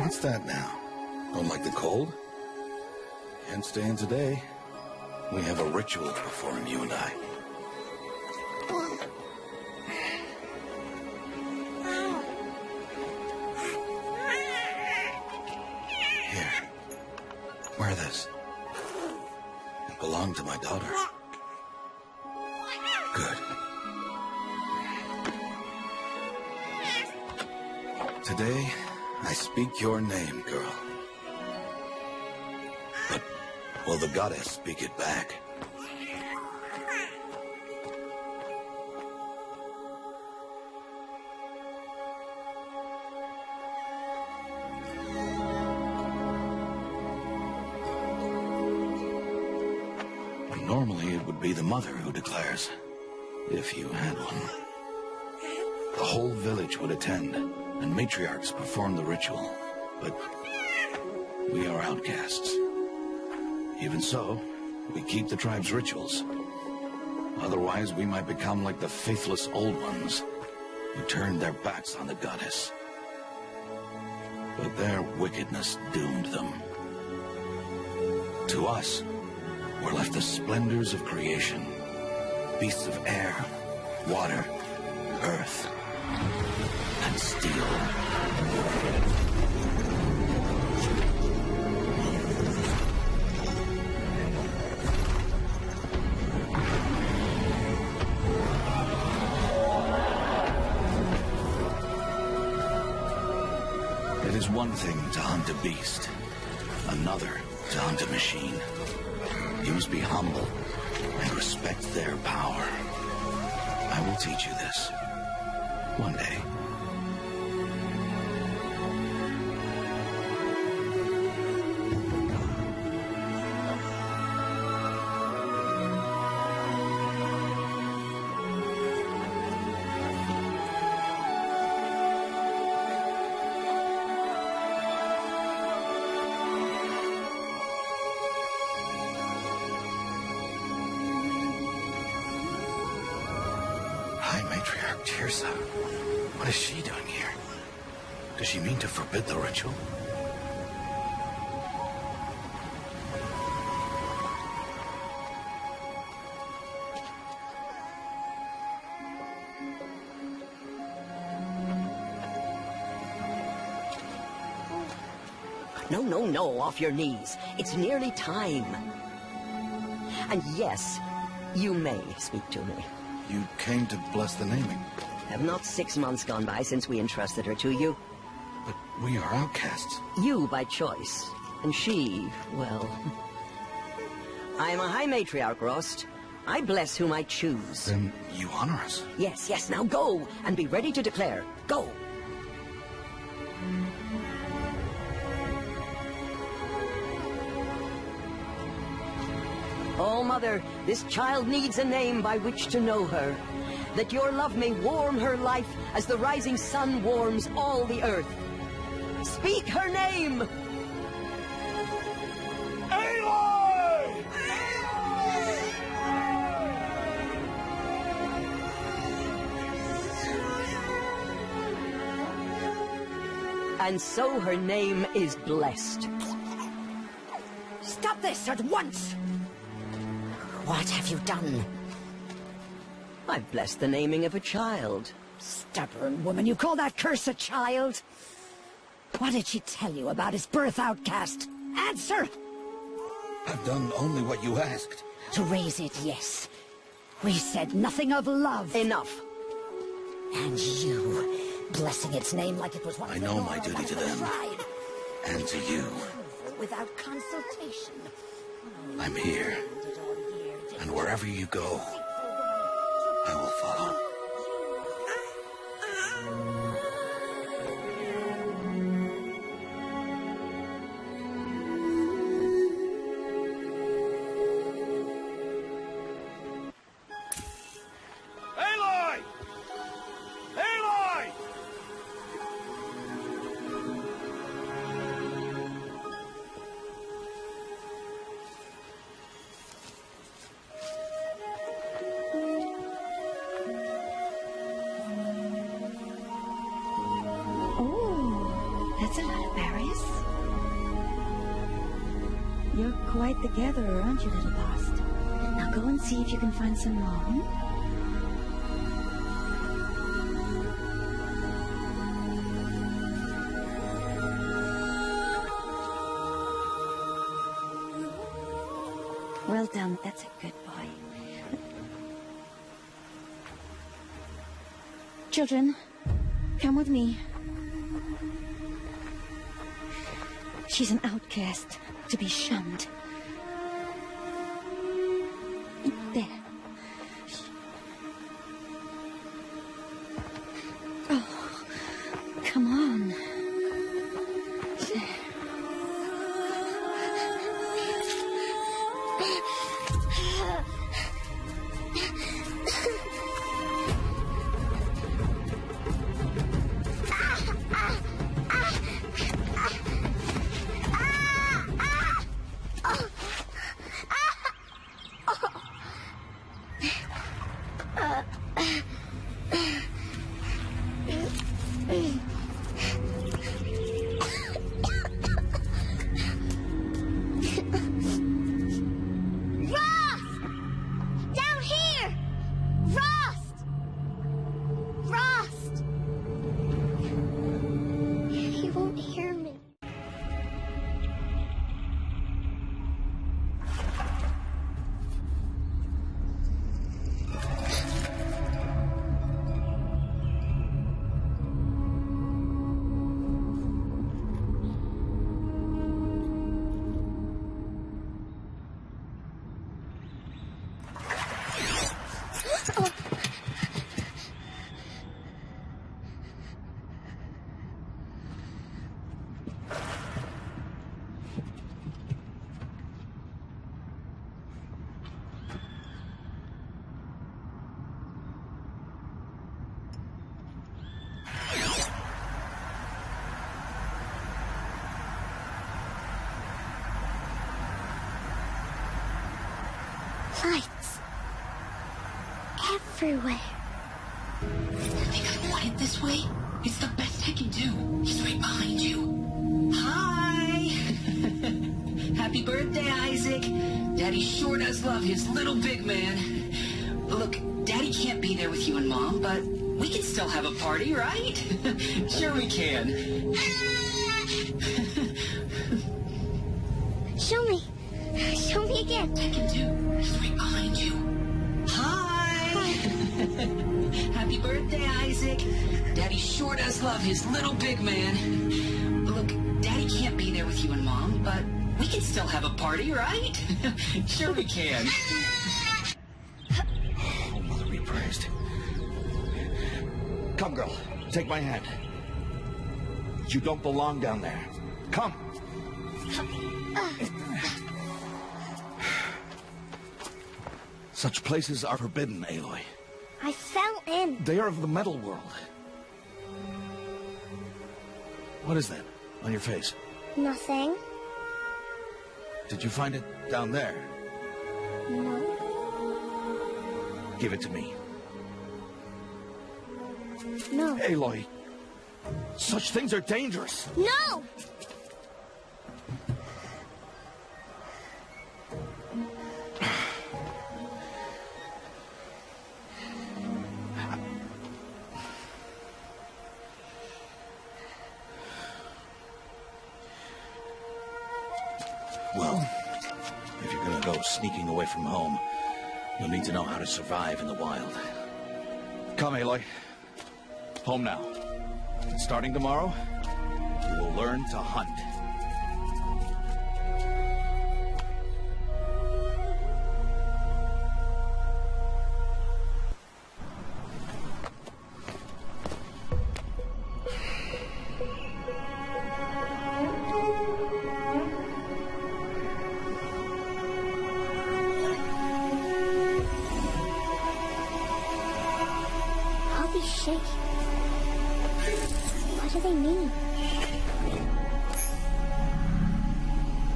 What's that now? Don't like the cold? Can't stay in today. We have a ritual to perform, you and I. Here. Wear this. It belonged to my daughter. Good. Today, I speak your name, girl. But will the goddess speak it back? Normally, it would be the mother who declares, if you had one. The whole village would attend, and matriarchs perform the ritual. But we are outcasts. Even so, we keep the tribe's rituals. Otherwise, we might become like the faithless old ones, who turned their backs on the goddess. But their wickedness doomed them. To us, were left the splendors of creation, beasts of air, water, earth, and steel. It is one thing to hunt a beast, another to hunt a machine. You must be humble and respect their power. I will teach you this one day. What is she doing here? Does she mean to forbid the ritual? No, off your knees. It's nearly time. And yes, you may speak to me. You came to bless the naming. Have not 6 months gone by since we entrusted her to you? But we are outcasts. You by choice, and she, well... I am a high matriarch, Rost. I bless whom I choose. Then you honor us. Yes, now go, and be ready to declare. Go! Oh, Mother, this child needs a name by which to know her. That your love may warm her life as the rising sun warms all the earth. Speak her name! Aloy! And so her name is blessed. Stop this at once! What have you done? I've blessed the naming of a child. Stubborn woman, you call that curse a child? What did she tell you about his birth, outcast? Answer! I've done only what you asked. To raise it, yes. We said nothing of love. Enough. And you, blessing its name like it was one I of know my duty to them. Tribe. And to you. Without consultation. I'm here. And wherever you go, I will follow. Aloy! Aloy! Barris? You're quite the gatherer, aren't you, little bast? Now go and see if you can find some more, hmm? Well done, that's a good boy. Children, come with me. She's an outcast, to be shunned. There. Oh, come on. There. Lights. Everywhere. Think I want it this way? It's the best I can do. He's right behind you. Hi! Happy birthday, Isaac. Daddy sure does love his little big man. Look, Daddy can't be there with you and Mom, but we can still have a party, right? Sure we can. Show me. Show me again. I can do. He's right behind you. Hi! Happy birthday, Isaac. Daddy sure does love his little big man. Look, Daddy can't be there with you and Mom, but we can still have a party, right? Sure we can. Oh, Mother be praised. Come, girl. Take my hand. You don't belong down there. Come. Such places are forbidden, Aloy. I fell in. They are of the metal world. What is that on your face? Nothing. Did you find it down there? No. Give it to me. No. Aloy, such things are dangerous. No! Well, if you're gonna go sneaking away from home, you'll need to know how to survive in the wild. Come, Aloy. Home now. And starting tomorrow, you will learn to hunt. All these shapes. What do they mean?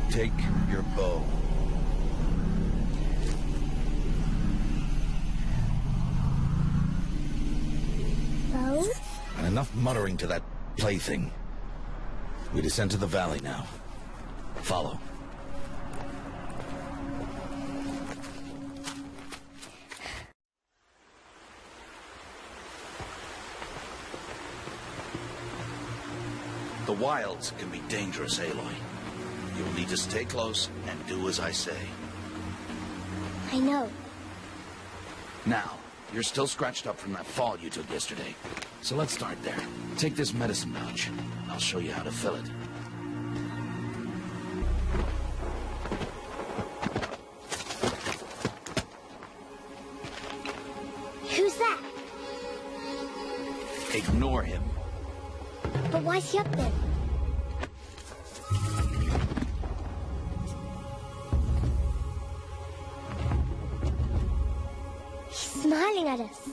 Take your bow. Bow? And enough muttering to that plaything. We descend to the valley now. Follow. The wilds can be dangerous, Aloy. You'll need to stay close and do as I say. I know. Now, you're still scratched up from that fall you took yesterday. So let's start there. Take this medicine pouch. I'll show you how to fill it. Who's that? Ignore him. But why's he up there? He's smiling at us.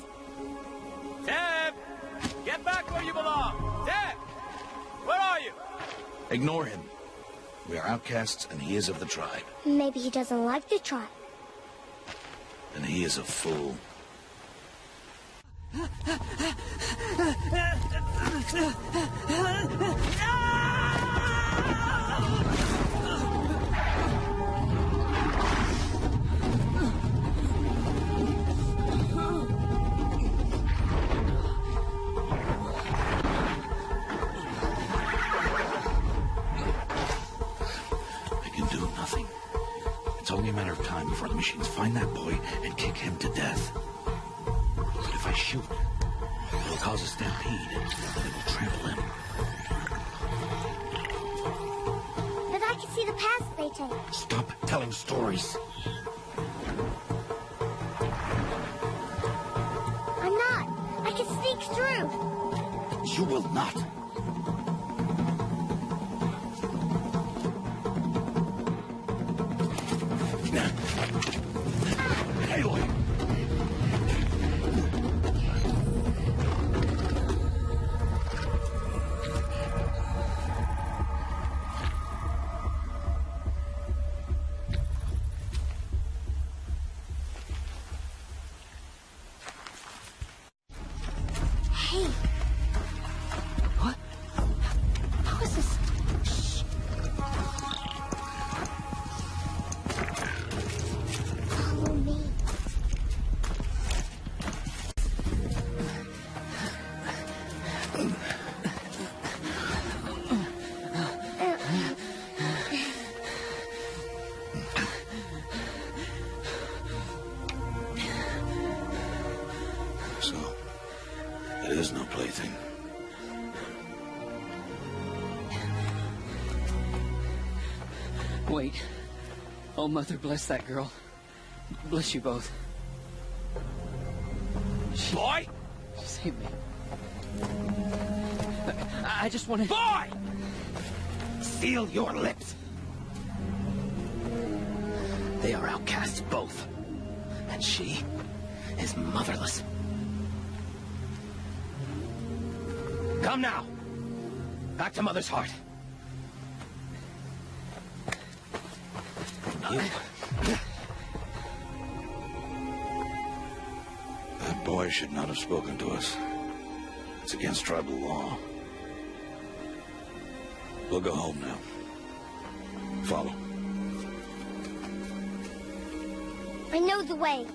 Teb! Get back where you belong! Teb! Where are you? Ignore him. We are outcasts, and he is of the tribe. Maybe he doesn't like the tribe. And he is a fool. It's only a matter of time before the machines find that boy and kick him to death. But if I shoot, it'll cause a stampede, and it will trample him. But I can see the path they take. Stop telling stories. I'm not. I can sneak through. You will not. Aloy! Hey. What? How is this? Shh. Follow me. So, it is no plaything. Wait. Oh, Mother, bless that girl. Bless you both. Boy! Save me. I just want to... Boy! Seal your lips! They are outcasts, both. And she is motherless. Come now! Back to Mother's heart. You... That boy should not have spoken to us. It's against tribal law. We'll go home now. Follow. I know the way.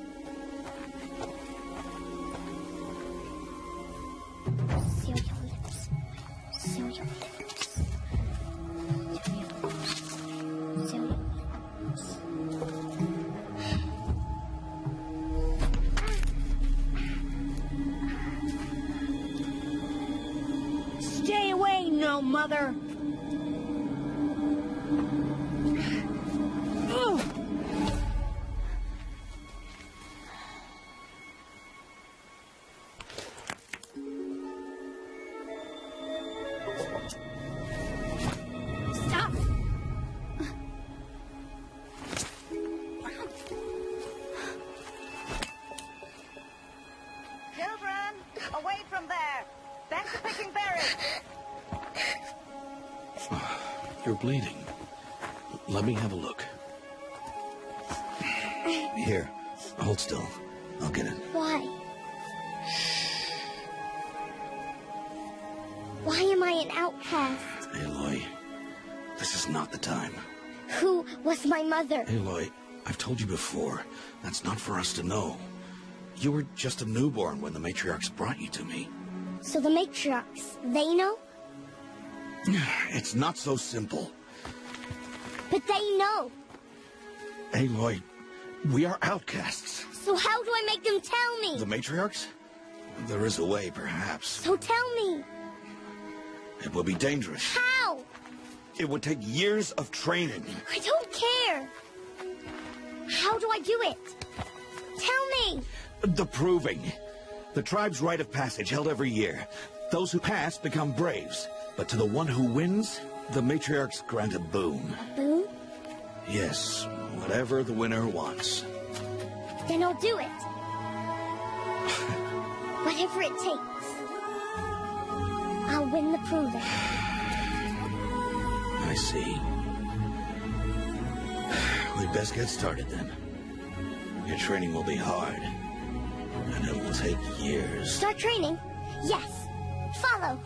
Seal your lips. Seal your lips. Seal your lips. Seal your lips. Stay away, no mother. Stop! Children, away from there. Back to picking berries. You're bleeding. Let me have a look. Here, hold still. I'll get it. Why? Why am I an outcast? Aloy, is not the time. Who was my mother? Aloy, I've told you before, that's not for us to know. You were just a newborn when the matriarchs brought you to me. So the matriarchs, they know? It's not so simple. But they know. Aloy, we are outcasts. So how do I make them tell me? The matriarchs? There is a way, perhaps. So tell me. It will be dangerous. How? It would take years of training. I don't care. How do I do it? Tell me. The proving. The tribe's rite of passage held every year. Those who pass become braves. But to the one who wins, the matriarchs grant a boon. Boon? Yes, whatever the winner wants. Then I'll do it. Whatever it takes. I'll win the proving. I see. We'd best get started then. Your training will be hard. And it will take years. Start training? Yes. Follow.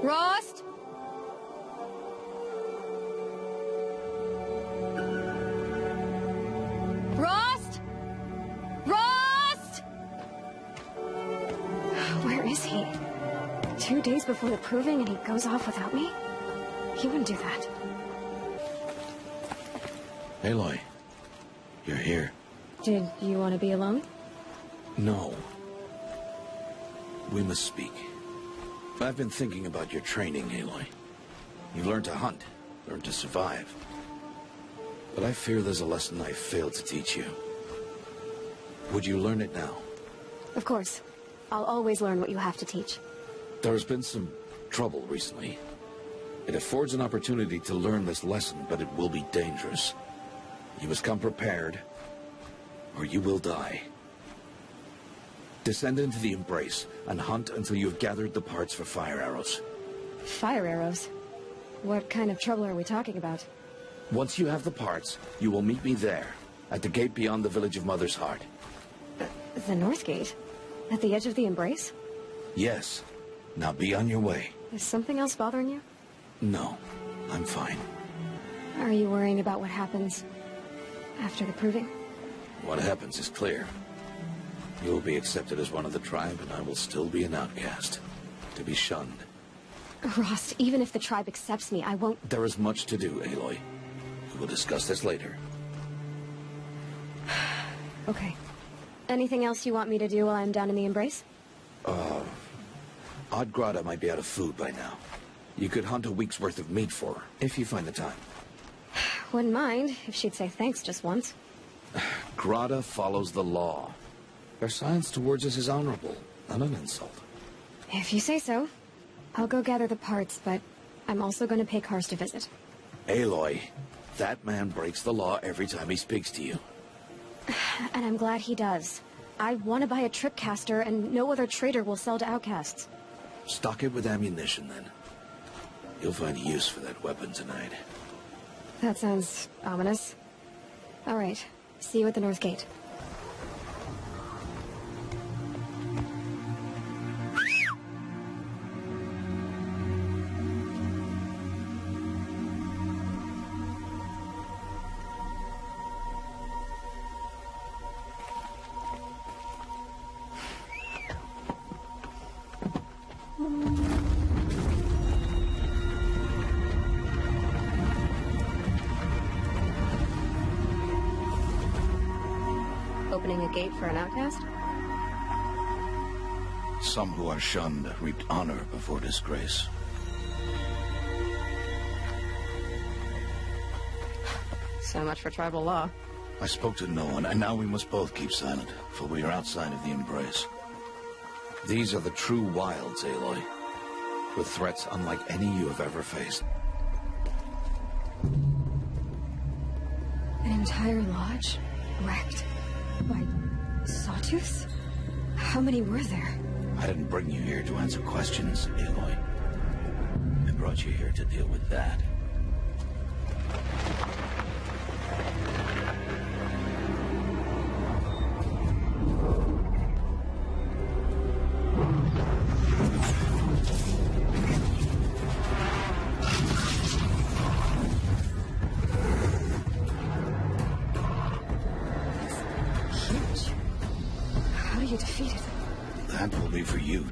Rost? Rost? Rost? Where is he? 2 days before the proving and he goes off without me? He wouldn't do that. Aloy, you're here. Did you want to be alone? No. We must speak. I've been thinking about your training, Aloy. You've learned to hunt, learned to survive. But I fear there's a lesson I failed to teach you. Would you learn it now? Of course. I'll always learn what you have to teach. There's been some trouble recently. It affords an opportunity to learn this lesson, but it will be dangerous. You must come prepared, or you will die. Descend into the Embrace and hunt until you have gathered the parts for fire arrows. Fire arrows? What kind of trouble are we talking about? Once you have the parts, you will meet me there, at the gate beyond the village of Mother's Heart. The North Gate? At the edge of the Embrace? Yes. Now be on your way. Is something else bothering you? No, I'm fine. Are you worrying about what happens after the proving? What happens is clear. You will be accepted as one of the tribe, and I will still be an outcast. To be shunned. Rost, even if the tribe accepts me, I won't... There is much to do, Aloy. We will discuss this later. Okay. Anything else you want me to do while I'm down in the Embrace? Odd might be out of food by now. You could hunt a week's worth of meat for her, if you find the time. Wouldn't mind if she'd say thanks just once. Grada follows the law. Their silence towards us is honorable, not an insult. If you say so. I'll go gather the parts, but I'm also going to pay Karst a visit. Aloy, that man breaks the law every time he speaks to you. And I'm glad he does. I want to buy a tripcaster, and no other trader will sell to outcasts. Stock it with ammunition, then. You'll find use for that weapon tonight. That sounds ominous. All right. See you at the North Gate. Opening a gate for an outcast? Some who are shunned reaped honor before disgrace. So much for tribal law. I spoke to no one, and now we must both keep silent, for we are outside of the Embrace. These are the true wilds, Aloy, with threats unlike any you have ever faced. An entire lodge? Wrecked? By sawtooths? How many were there? I didn't bring you here to answer questions, Aloy. I brought you here to deal with that.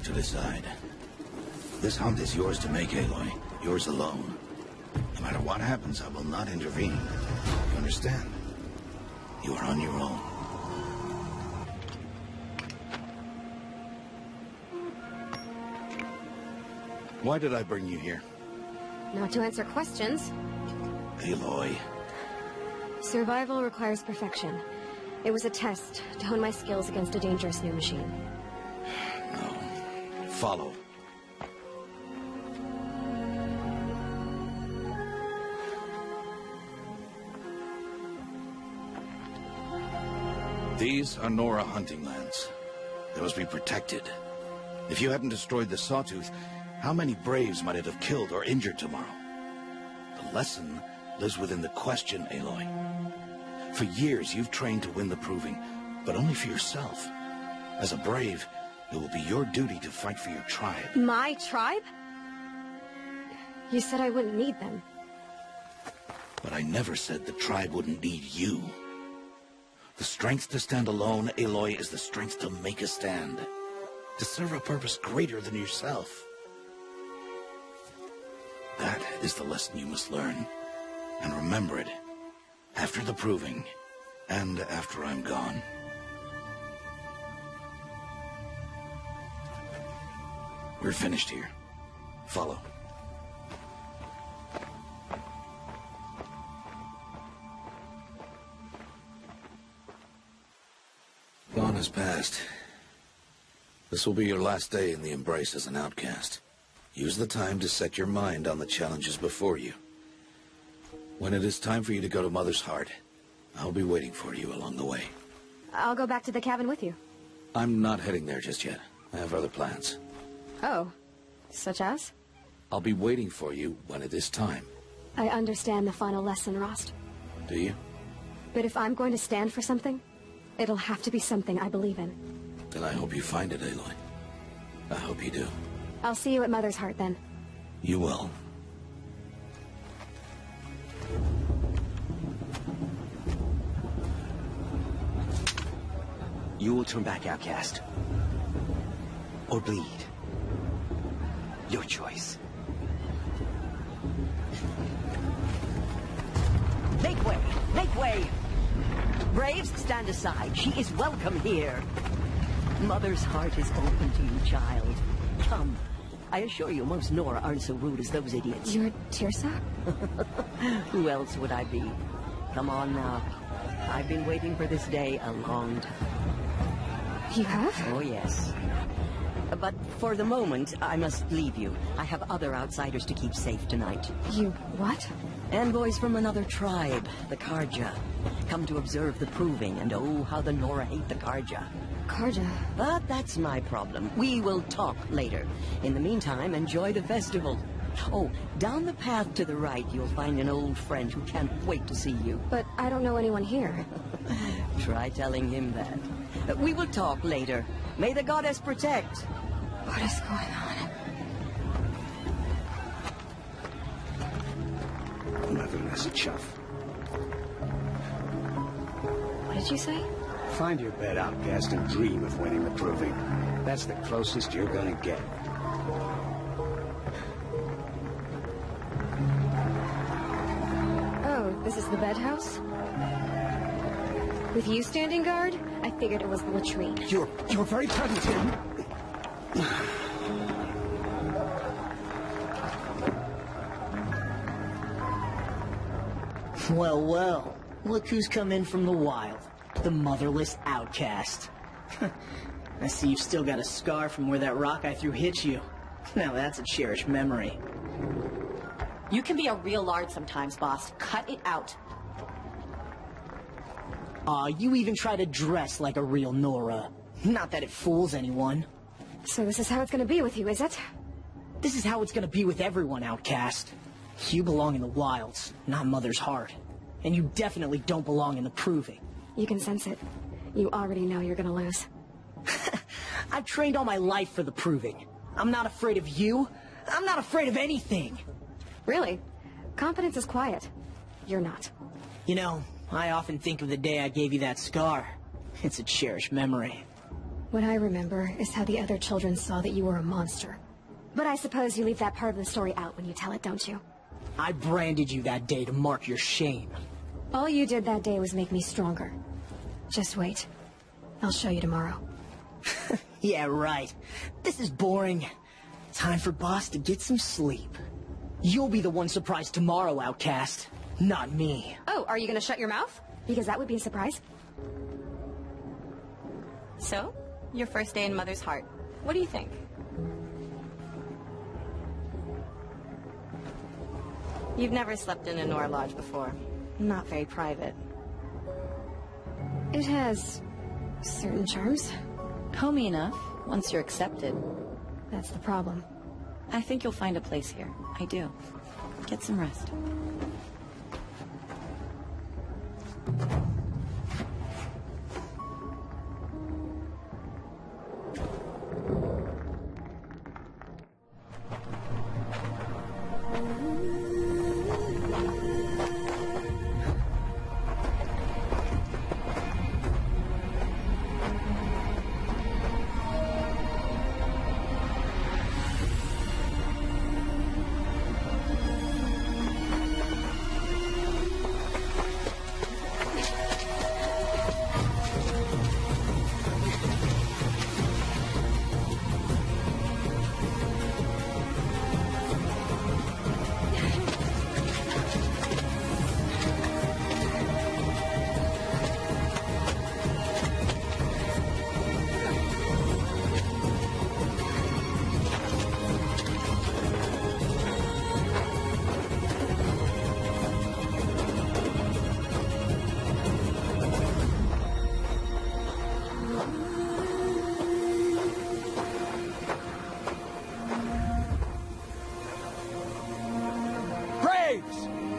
To decide. This hunt is yours to make, Aloy. Yours alone. No matter what happens, I will not intervene. You understand? You are on your own. Why did I bring you here? Not to answer questions. Aloy. Survival requires perfection. It was a test to hone my skills against a dangerous new machine. Follow. These are Nora hunting lands. They must be protected. If you hadn't destroyed the Sawtooth, how many Braves might it have killed or injured tomorrow? The lesson lives within the question, Aloy. For years, you've trained to win the Proving, but only for yourself. As a Brave, it will be your duty to fight for your tribe. My tribe? You said I wouldn't need them. But I never said the tribe wouldn't need you. The strength to stand alone, Aloy, is the strength to make a stand. To serve a purpose greater than yourself. That is the lesson you must learn. And remember it. After the Proving. And after I'm gone. We're finished here. Follow. Dawn has passed. This will be your last day in the Embrace as an outcast. Use the time to set your mind on the challenges before you. When it is time for you to go to Mother's Heart, I'll be waiting for you along the way. I'll go back to the cabin with you. I'm not heading there just yet. I have other plans. Oh, such as? I'll be waiting for you when it is time. I understand the final lesson, Rost. Do you? But if I'm going to stand for something, it'll have to be something I believe in. Then I hope you find it, Aloy. I hope you do. I'll see you at Mother's Heart, then. You will. you will turn back, outcast. Or bleed. Your choice. Make way! Make way! Braves, stand aside. She is welcome here. Mother's heart is open to you, child. Come. I assure you, most Nora aren't so rude as those idiots. You're Tirsa? Who else would I be? Come on now. I've been waiting for this day a long time. You have? Oh, yes. But for the moment, I must leave you. I have other outsiders to keep safe tonight. You what? Envoys from another tribe, the Karja. Come to observe the proving, and oh, how the Nora hate the Karja. Karja? But that's my problem. We will talk later. In the meantime, enjoy the festival. Oh, down the path to the right, you'll find an old friend who can't wait to see you. But I don't know anyone here. Try telling him that. We will talk later. May the goddess protect. What is going on? Motherless chuff. What did you say? Find your bed, outcast, and dream of winning the proving. That's the closest you're gonna get. Oh, this is the bed house? With you standing guard, I figured it was the latrine. You're very present here. Well, well. Look who's come in from the wild. The motherless outcast. I see you've still got a scar from where that rock I threw hit you. Now that's a cherished memory. You can be a real lard sometimes, boss. Cut it out. Aw, you even try to dress like a real Nora. Not that it fools anyone. So this is how it's gonna be with you, is it? This is how it's gonna be with everyone, outcast. You belong in the wilds, not Mother's heart. And you definitely don't belong in the proving. You can sense it. You already know you're gonna lose. I've trained all my life for the proving. I'm not afraid of you. I'm not afraid of anything. Really? Confidence is quiet. You're not. You know, I often think of the day I gave you that scar. It's a cherished memory. What I remember is how the other children saw that you were a monster. But I suppose you leave that part of the story out when you tell it, don't you? I branded you that day to mark your shame. All you did that day was make me stronger. Just wait. I'll show you tomorrow. Yeah, right. This is boring. Time for Boss to get some sleep. You'll be the one surprised tomorrow, outcast. Not me. Oh, are you gonna shut your mouth? Because that would be a surprise. So, your first day in Mother's heart. What do you think? You've never slept in a Nora lodge before. Not very private. It has certain charms. Homey enough, once you're accepted. That's the problem. I think you'll find a place here. I do. Get some rest.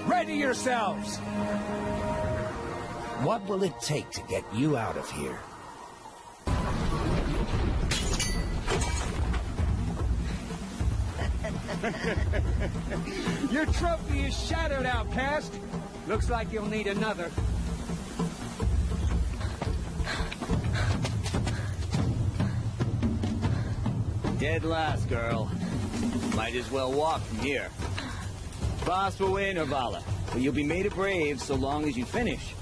Ready yourselves! What will it take to get you out of here? Your trophy is shattered, outcast. Looks like you'll need another. Dead last, girl. Might as well walk from here. Boss will win, Orvala, but you'll be made a brave so long as you finish.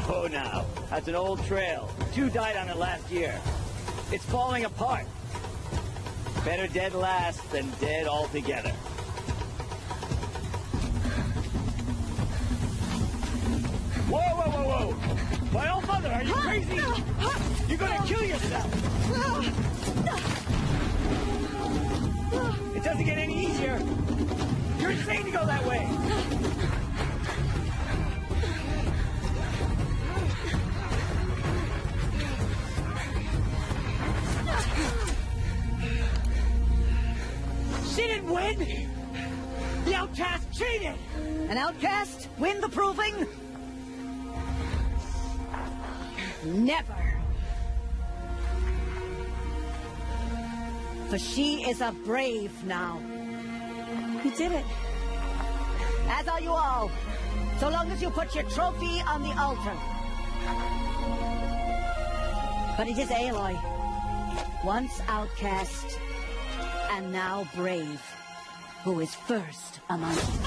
Oh, now, that's an old trail. 2 died on it last year. It's falling apart. Better dead last than dead altogether. Whoa, whoa, whoa, whoa! My old mother, are you crazy? You're gonna kill yourself! It doesn't get any easier! You're insane to go that way! She didn't win! The outcast cheated! An outcast? Win the proving? Never. For she is a brave now. You did it. As are you all. So long as you put your trophy on the altar. But it is Aloy. Once outcast, and now brave, who is first among us.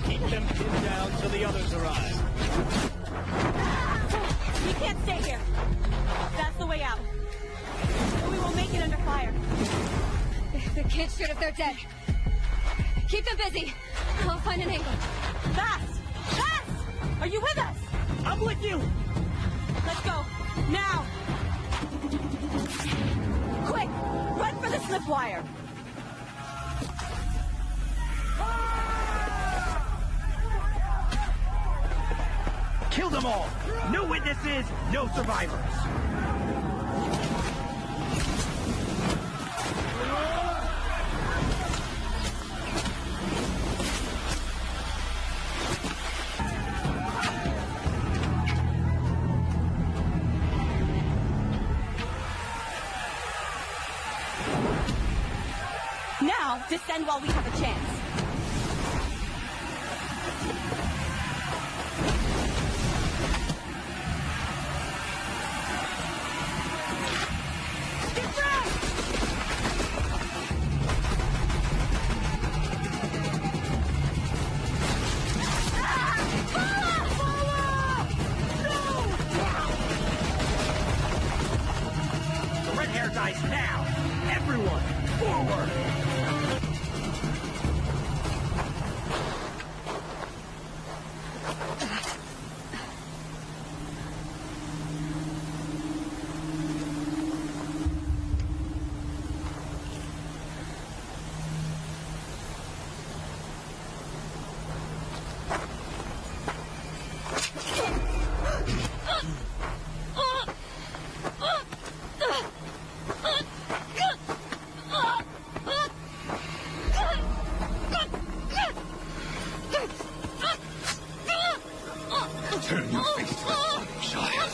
Keep them pinned down till the others arrive. You can't stay here. That's the way out. We won't make it under fire. The kids shoot if they're dead. Keep them busy. I'll find an angle. Fast! Fast! Are you with us? I'm with you! Let's go. Now! Quick! Run for the slip wire! Kill them all! No witnesses, no survivors! Now, descend while we have a chance. The red hair dies now! Everyone, forward! Turn your face to the sun, child.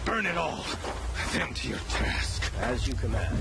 Burn it all. Then to your task. As you command.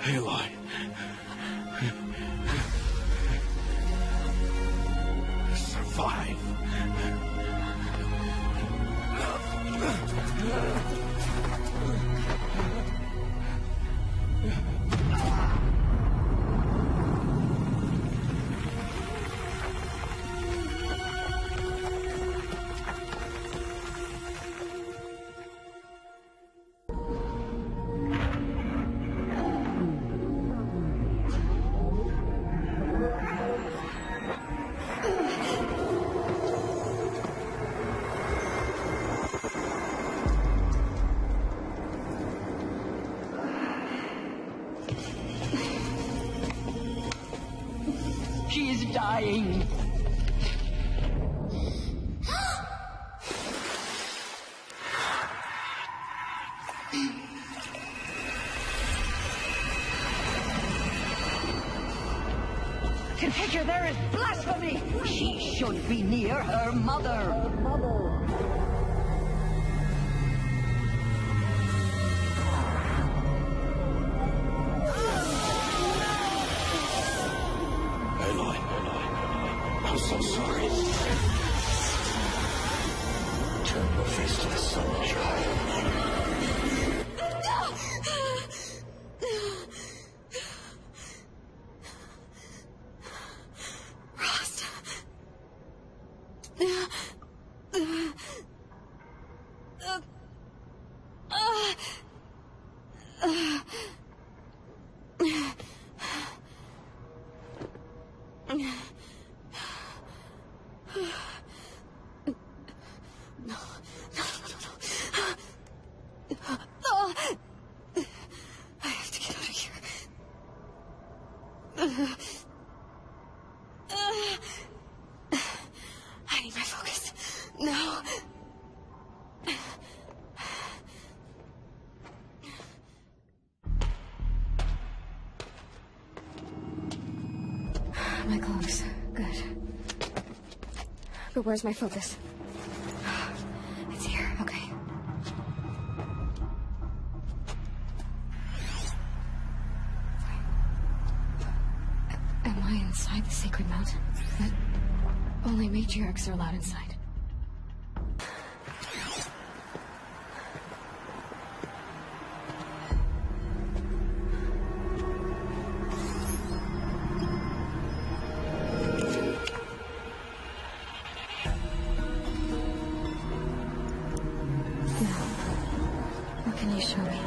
Aloy. Survive. She is dying. To take her there is blasphemy! She should be near her mother. Aloy. I'm so sorry. Turn your face to the sun, child. Rost. I have to get out of here. I need my focus. No. My clothes. Good. But where's my focus? It's here. Okay. Am I inside the sacred mountain? But only matriarchs are allowed inside. What can you show me?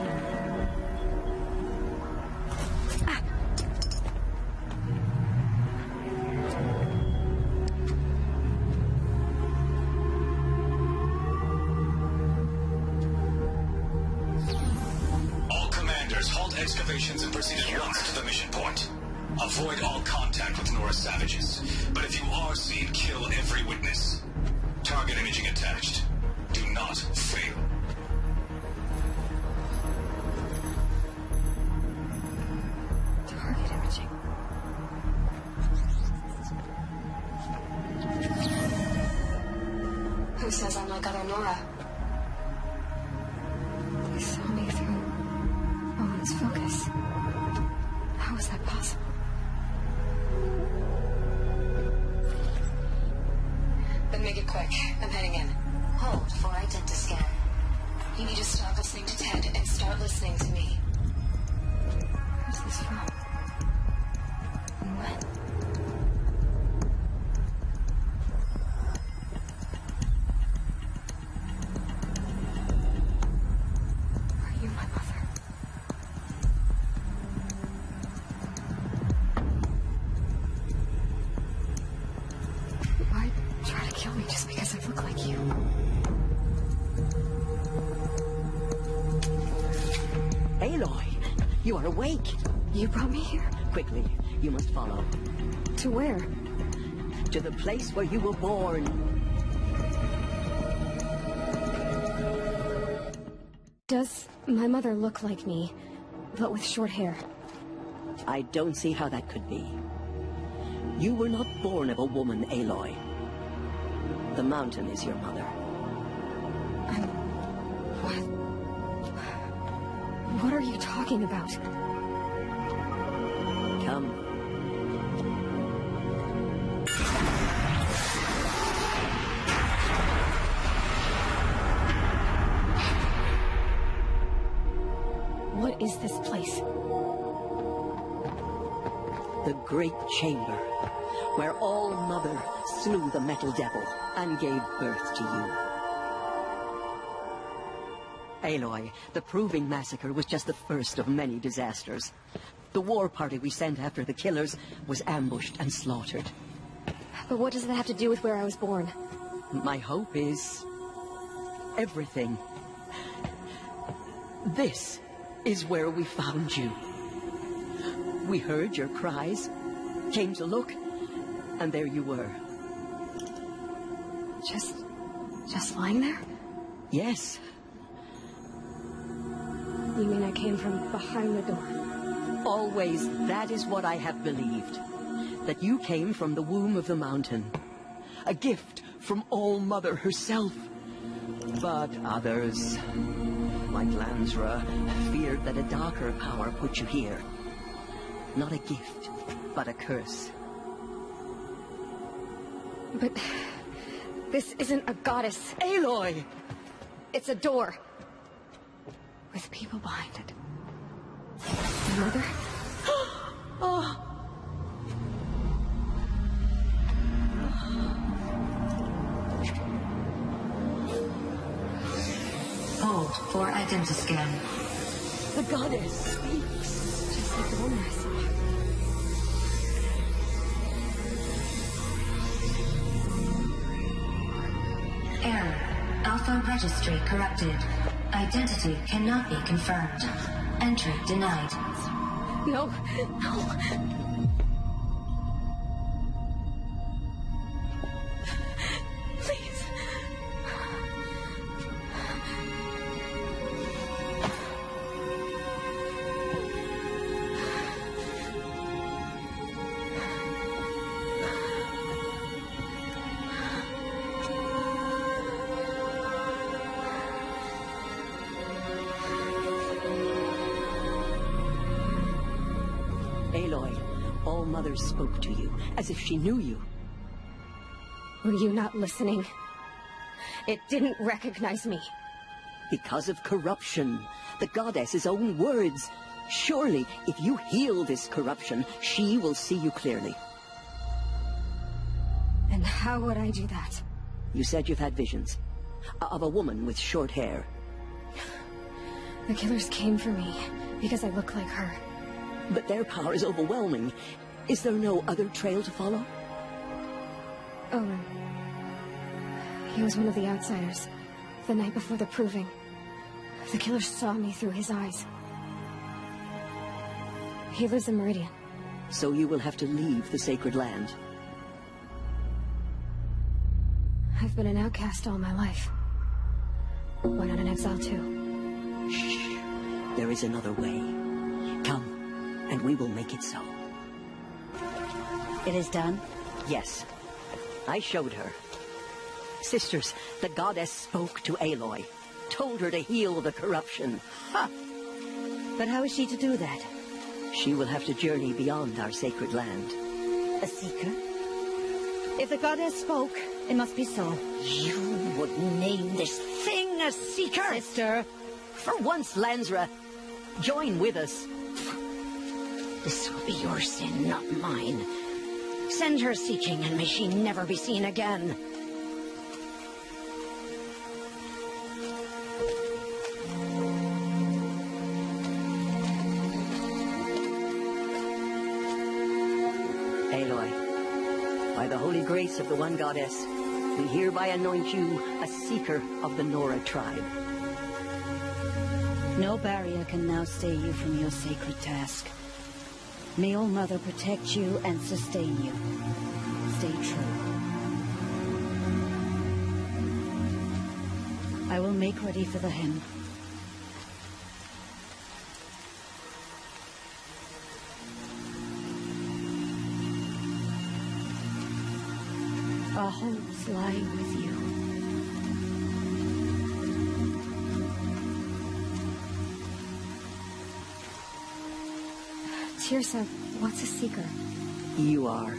All commanders, halt excavations and proceed at once to the mission point. Avoid all contact with Nora savages. But if you are seen, kill every witness. Target imaging attached. Do not fail. Target imaging. Who says I'm like other Nora? They saw me through Owen's focus. How is that possible? Then make it quick. I'm heading in. Hold for identity scan. You need to stop listening to Ted and start listening to me. Who's this from? And when? Are you my mother? Why try to kill me just because I look like you? Aloy, you are awake. You brought me here? Quickly, you must follow. To where? To the place where you were born. Does my mother look like me, but with short hair? I don't see how that could be. You were not born of a woman, Aloy. The mountain is your mother. What are you talking about? Come. What is this place? The Great Chamber, where All-Mother slew the Metal Devil and gave birth to you. Aloy, the Proving Massacre was just the first of many disasters. The war party we sent after the killers was ambushed and slaughtered. But what does that have to do with where I was born? My hope is everything. This is where we found you. We heard your cries, came to look, and there you were. Just lying there? Yes. You mean I came from behind the door? Always, that is what I have believed. That you came from the womb of the mountain. A gift from All-Mother herself. But others, like Lansra, feared that a darker power put you here. Not a gift, but a curse. But this isn't a goddess. Aloy! It's a door. With people behind it. My mother? Oh. Hold for identity scan. The goddess speaks. Just like the woman I saw. Error. Alpha registry corrupted. Identity cannot be confirmed. Entry denied. No. Please. Aloy, All-Mother spoke to you, as if she knew you. Were you not listening? It didn't recognize me. Because of corruption. The goddess's own words. Surely, if you heal this corruption, she will see you clearly. And how would I do that? You said you've had visions. Of a woman with short hair. The killers came for me because I look like her. But their power is overwhelming. Is there no other trail to follow? Owen. He was one of the outsiders. The night before the proving. The killer saw me through his eyes. He lives in Meridian. So you will have to leave the sacred land. I've been an outcast all my life. Why not an exile too? Shh. There is another way. Come, and we will make it so. It is done? Yes. I showed her. Sisters, the goddess spoke to Aloy. Told her to heal the corruption. Ha! But how is she to do that? She will have to journey beyond our sacred land. A seeker? If the goddess spoke, it must be so. You would name this thing a seeker? Sister, for once, Lansra, join with us. This will be your sin, not mine. Send her seeking, and may she never be seen again. Aloy, by the holy grace of the one goddess, we hereby anoint you a seeker of the Nora tribe. No barrier can now stay you from your sacred task. May All Mother protect you and sustain you. Stay true. I will make ready for the hymn. Our hopes lie with you. Tirsa, what's a seeker? You are.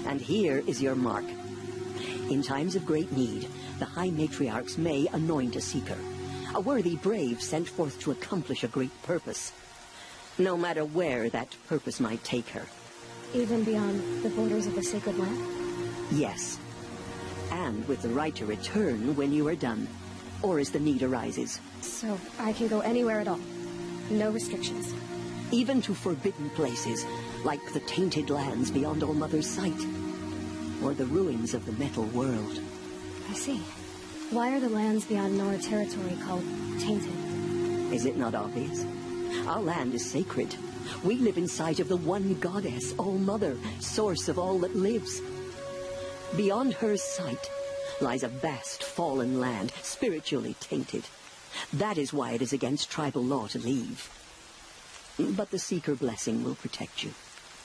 And here is your mark. In times of great need, the High Matriarchs may anoint a seeker, a worthy brave sent forth to accomplish a great purpose, no matter where that purpose might take her. Even beyond the borders of the sacred land? Yes. And with the right to return when you are done, or as the need arises. So I can go anywhere at all? No restrictions? Even to forbidden places, like the tainted lands beyond All-Mother's sight, or the ruins of the metal world. I see. Why are the lands beyond Nora territory called tainted? Is it not obvious? Our land is sacred. We live in sight of the one goddess, All-Mother, source of all that lives. Beyond her sight lies a vast fallen land, spiritually tainted. That is why it is against tribal law to leave. But the Seeker blessing will protect you.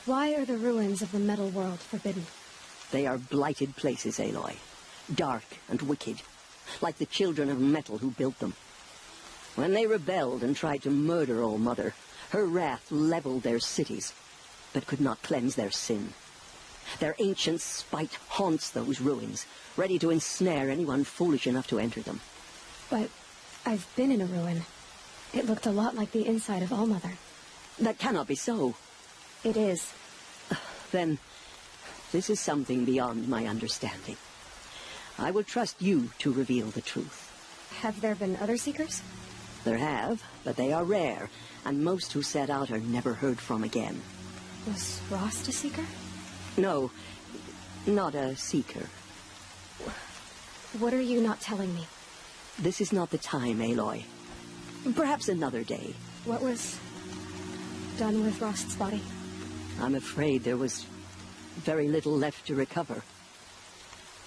Why are the ruins of the metal world forbidden? They are blighted places, Aloy. Dark and wicked, like the children of metal who built them. When they rebelled and tried to murder All-Mother, her wrath leveled their cities, but could not cleanse their sin. Their ancient spite haunts those ruins, ready to ensnare anyone foolish enough to enter them. But I've been in a ruin. It looked a lot like the inside of All-Mother. That cannot be so. It is. Then, this is something beyond my understanding. I will trust you to reveal the truth. Have there been other Seekers? There have, but they are rare, and most who set out are never heard from again. Was Rost a Seeker? No, not a Seeker. What are you not telling me? This is not the time, Aloy. Perhaps another day. What was done with Rost's body? I'm afraid there was very little left to recover.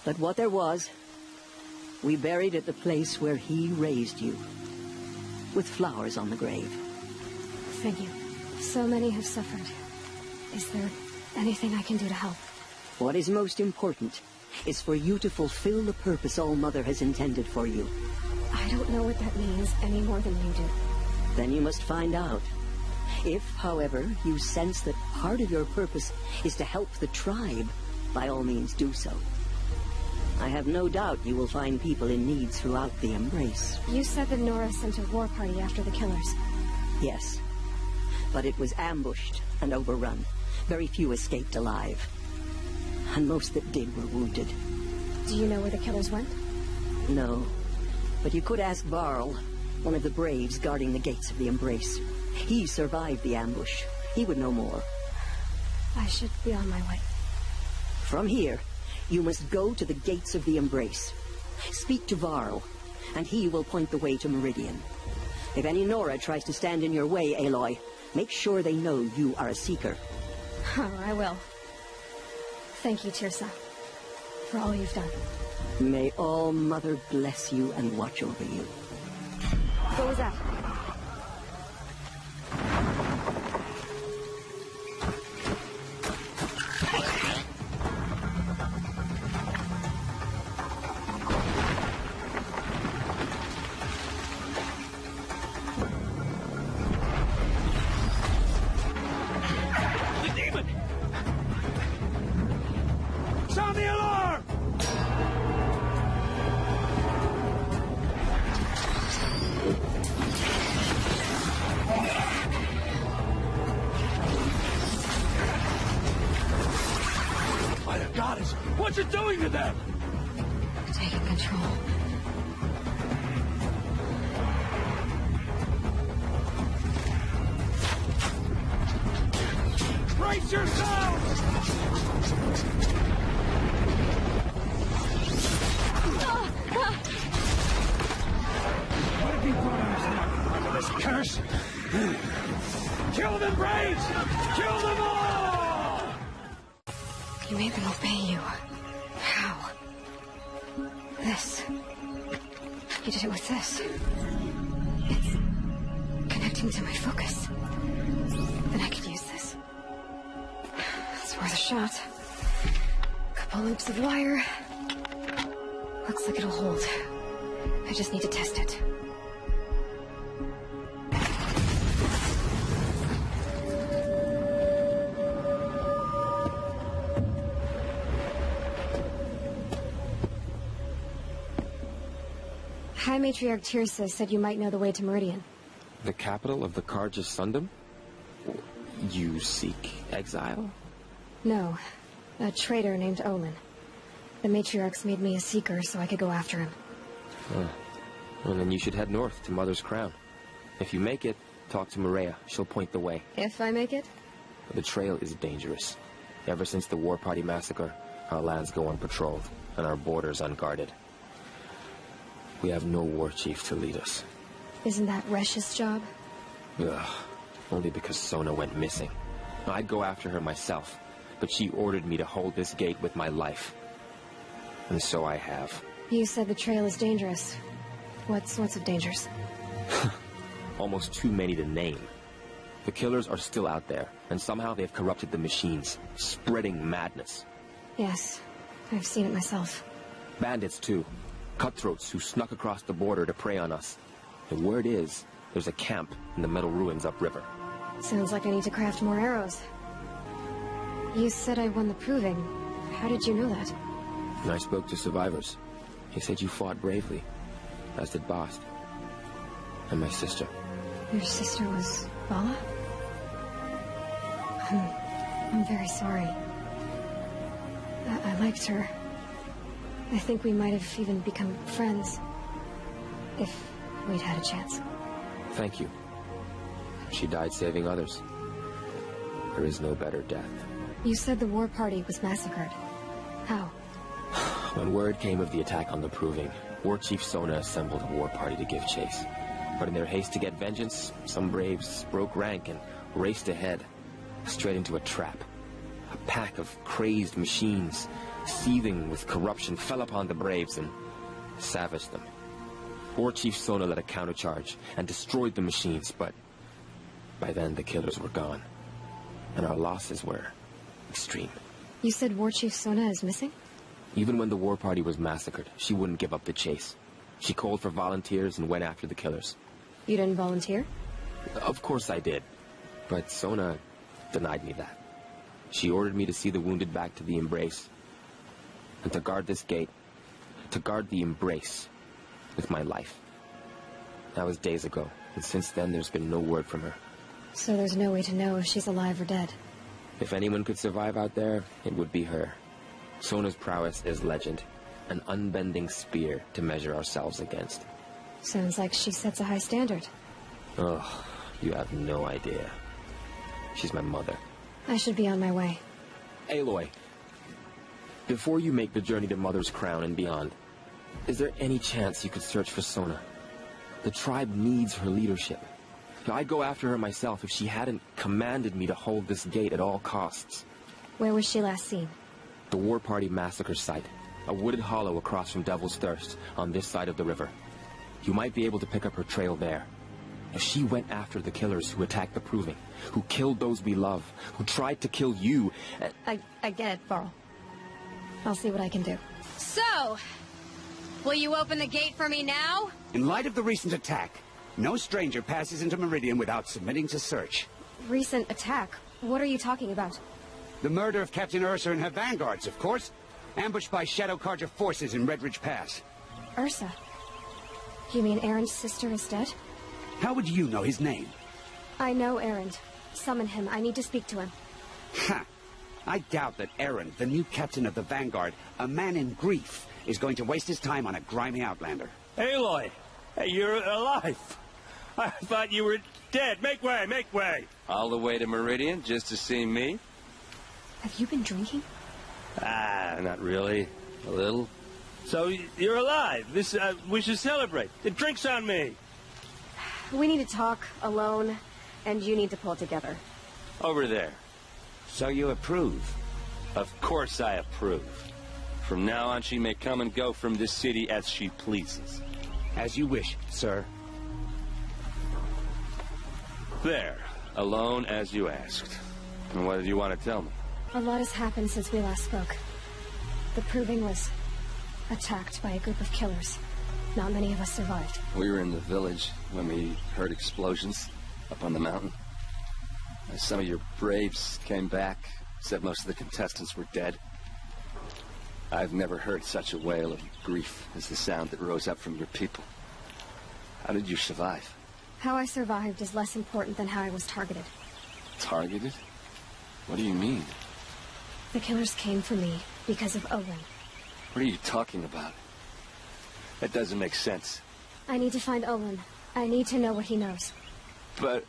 But what there was, we buried at the place where he raised you, with flowers on the grave. Thank you. So many have suffered. Is there anything I can do to help? What is most important is for you to fulfill the purpose All-Mother has intended for you. I don't know what that means any more than you do. Then you must find out. If, however, you sense that part of your purpose is to help the tribe, by all means do so. I have no doubt you will find people in need throughout the Embrace. You said that Nora sent a war party after the killers. Yes, but it was ambushed and overrun. Very few escaped alive. And most that did were wounded. Do you know where the killers went? No, but you could ask Varl, one of the braves guarding the gates of the Embrace. He survived the ambush. He would know more. I should be on my way. From here, you must go to the gates of the Embrace. Speak to Varl, and he will point the way to Meridian. If any Nora tries to stand in your way, Aloy, make sure they know you are a Seeker. Oh, I will. Thank you, Tirsa, for all you've done. May All-Mother bless you and watch over you. What was that? Sound the alarm! By the goddess, what's it doing to them? Taking control. Brace yourselves! What have you brought us under this curse? Kill them, Braves! Kill them all! You made them obey you. How? This. You did it with this. It's connecting to my focus. Then I could use this. It's worth a shot. Couple loops of wire. Looks like it'll hold. I just need to test it. High Matriarch Tirsa said you might know the way to Meridian. The capital of the Carja Sundom? You seek exile? No. A traitor named Olin. The Matriarchs made me a seeker so I could go after him. Oh. Well, then you should head north to Mother's Crown. If you make it, talk to Maria. She'll point the way. If I make it? The trail is dangerous. Ever since the War Party massacre, our lands go unpatrolled, and our borders unguarded. We have no war chief to lead us. Isn't that Resh's job? Ugh. Only because Sona went missing. I'd go after her myself, but she ordered me to hold this gate with my life. And so I have. You said the trail is dangerous. What sorts of dangers? Almost too many to name. The killers are still out there, and somehow they've corrupted the machines, spreading madness. Yes, I've seen it myself. Bandits, too. Cutthroats who snuck across the border to prey on us. The word is, there's a camp in the metal ruins upriver. Sounds like I need to craft more arrows. You said I won the proving. How did you know that? I spoke to survivors. He said you fought bravely, as did Bast. And my sister. Your sister was Vala? I'm very sorry. I liked her. I think we might have even become friends. If we'd had a chance. Thank you. She died saving others. There is no better death. You said the war party was massacred. How? When word came of the attack on the Proving, War Chief Sona assembled a war party to give chase. But in their haste to get vengeance, some braves broke rank and raced ahead, straight into a trap. A pack of crazed machines, seething with corruption, fell upon the braves and savaged them. War Chief Sona led a countercharge and destroyed the machines, but by then the killers were gone, and our losses were extreme. You said War Chief Sona is missing? Even when the war party was massacred, she wouldn't give up the chase. She called for volunteers and went after the killers. You didn't volunteer? Of course I did, but Sona denied me that. She ordered me to see the wounded back to the Embrace, and to guard this gate, to guard the Embrace with my life. That was days ago, and since then there's been no word from her. So there's no way to know if she's alive or dead. If anyone could survive out there, it would be her. Sona's prowess is legend, an unbending spear to measure ourselves against. Sounds like she sets a high standard. Oh, you have no idea. She's my mother. I should be on my way. Aloy, before you make the journey to Mother's Crown and beyond, is there any chance you could search for Sona? The tribe needs her leadership. I'd go after her myself if she hadn't commanded me to hold this gate at all costs. Where was she last seen? The War Party massacre site. A wooded hollow across from Devil's Thirst, on this side of the river. You might be able to pick up her trail there. If she went after the killers who attacked the Proving, who killed those we love, who tried to kill you... I get it, Varl. I'll see what I can do. So, will you open the gate for me now? In light of the recent attack, no stranger passes into Meridian without submitting to search. Recent attack? What are you talking about? The murder of Captain Ursa and her vanguards, of course. Ambushed by Shadow Carja forces in Red Ridge Pass. Ursa? You mean Aaron's sister is dead? How would you know his name? I know Aaron. Summon him. I need to speak to him. Ha! I doubt that Aaron, the new captain of the Vanguard, a man in grief, is going to waste his time on a grimy outlander. Aloy! Hey, you're alive! I thought you were dead. Make way, make way! All the way to Meridian just to see me? Have you been drinking? Ah, not really. A little. So, you're alive. We should celebrate. The drink's on me. We need to talk, alone, and you need to pull together. Over there. So you approve? Of course I approve. From now on, she may come and go from this city as she pleases. As you wish, sir. There. Alone as you asked. And what did you want to tell me? A lot has happened since we last spoke. The Proving was attacked by a group of killers. Not many of us survived. We were in the village when we heard explosions up on the mountain. Some of your braves came back, said most of the contestants were dead. I've never heard such a wail of grief as the sound that rose up from your people. How did you survive? How I survived is less important than how I was targeted. Targeted? What do you mean? The killers came for me because of Owen. What are you talking about? That doesn't make sense. I need to find Owen. I need to know what he knows. But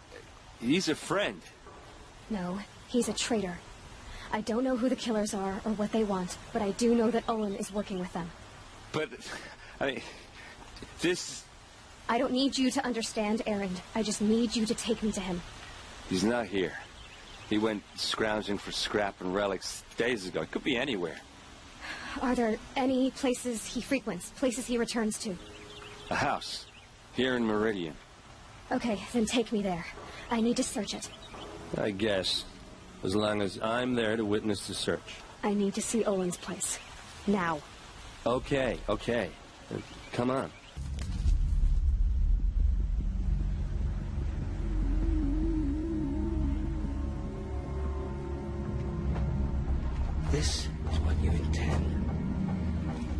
he's a friend. No, he's a traitor. I don't know who the killers are or what they want, but I do know that Owen is working with them. But, I mean, this... I don't need you to understand, Erend. I just need you to take me to him. He's not here. He went scrounging for scrap and relics days ago. It could be anywhere. Are there any places he frequents, places he returns to? A house. Here in Meridian. Okay, then take me there. I need to search it. I guess. As long as I'm there to witness the search. I need to see Owen's place. Now. Okay, okay. Come on. This is what you intend.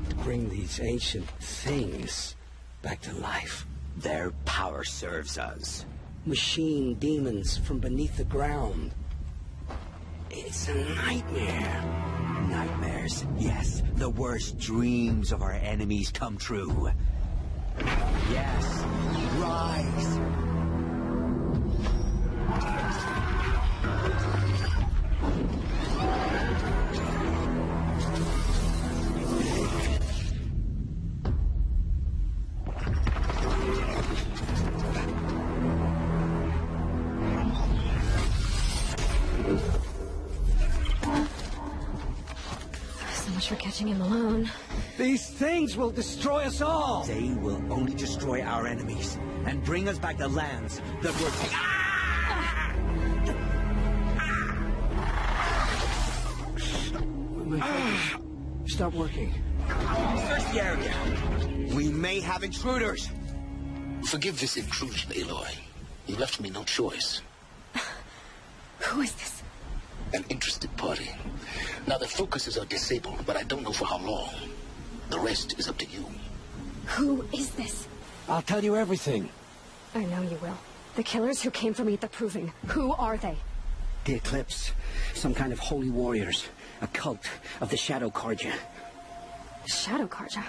To bring these ancient things back to life. Their power serves us. Machine demons from beneath the ground. It's a nightmare. Nightmares, yes. The worst dreams of our enemies come true. Yes, rise. For catching him alone. These things will destroy us all! They will only destroy our enemies and bring us back the lands that were... Stop working. Search the area. We may have intruders. Forgive this intrusion, Aloy. You left me no choice. Who is this? An interested party. Now, the focuses are disabled, but I don't know for how long. The rest is up to you. Who is this? I'll tell you everything. I know you will. The killers who came for me at the Proving. Who are they? The Eclipse. Some kind of holy warriors. A cult of the Shadow Carja. Shadow Carja?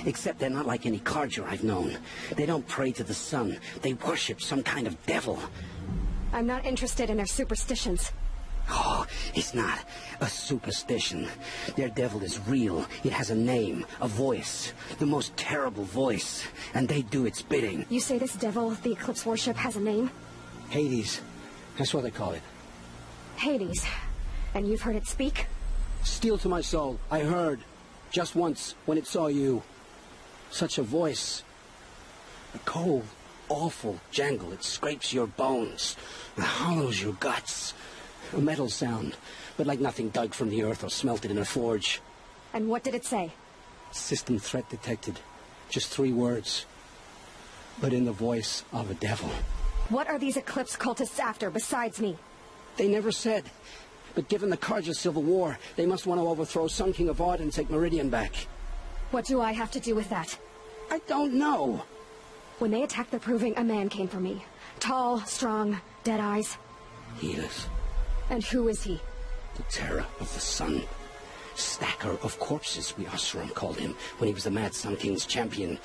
Except they're not like any Carja I've known. They don't pray to the sun. They worship some kind of devil. I'm not interested in their superstitions. Oh, it's not a superstition. Their devil is real. It has a name, a voice, the most terrible voice, and they do its bidding. You say this devil the Eclipse worship has a name? Hades. That's what they call it. Hades. And you've heard it speak? Steel to my soul. I heard. Just once, when it saw you. Such a voice. A cold, awful jangle. It scrapes your bones. It hollows your guts. A metal sound, but like nothing dug from the earth or smelted in a forge. And what did it say? System threat detected. Just 3 words. But in the voice of a devil. What are these Eclipse cultists after, besides me? They never said. But given the Carja civil war, they must want to overthrow Sun King of Ard and take Meridian back. What do I have to do with that? I don't know. When they attacked the Proving, a man came for me. Tall, strong, dead eyes. He is. And who is he? The terror of the sun. Stacker of corpses, we Oseram called him, when he was the Mad Sun King's champion.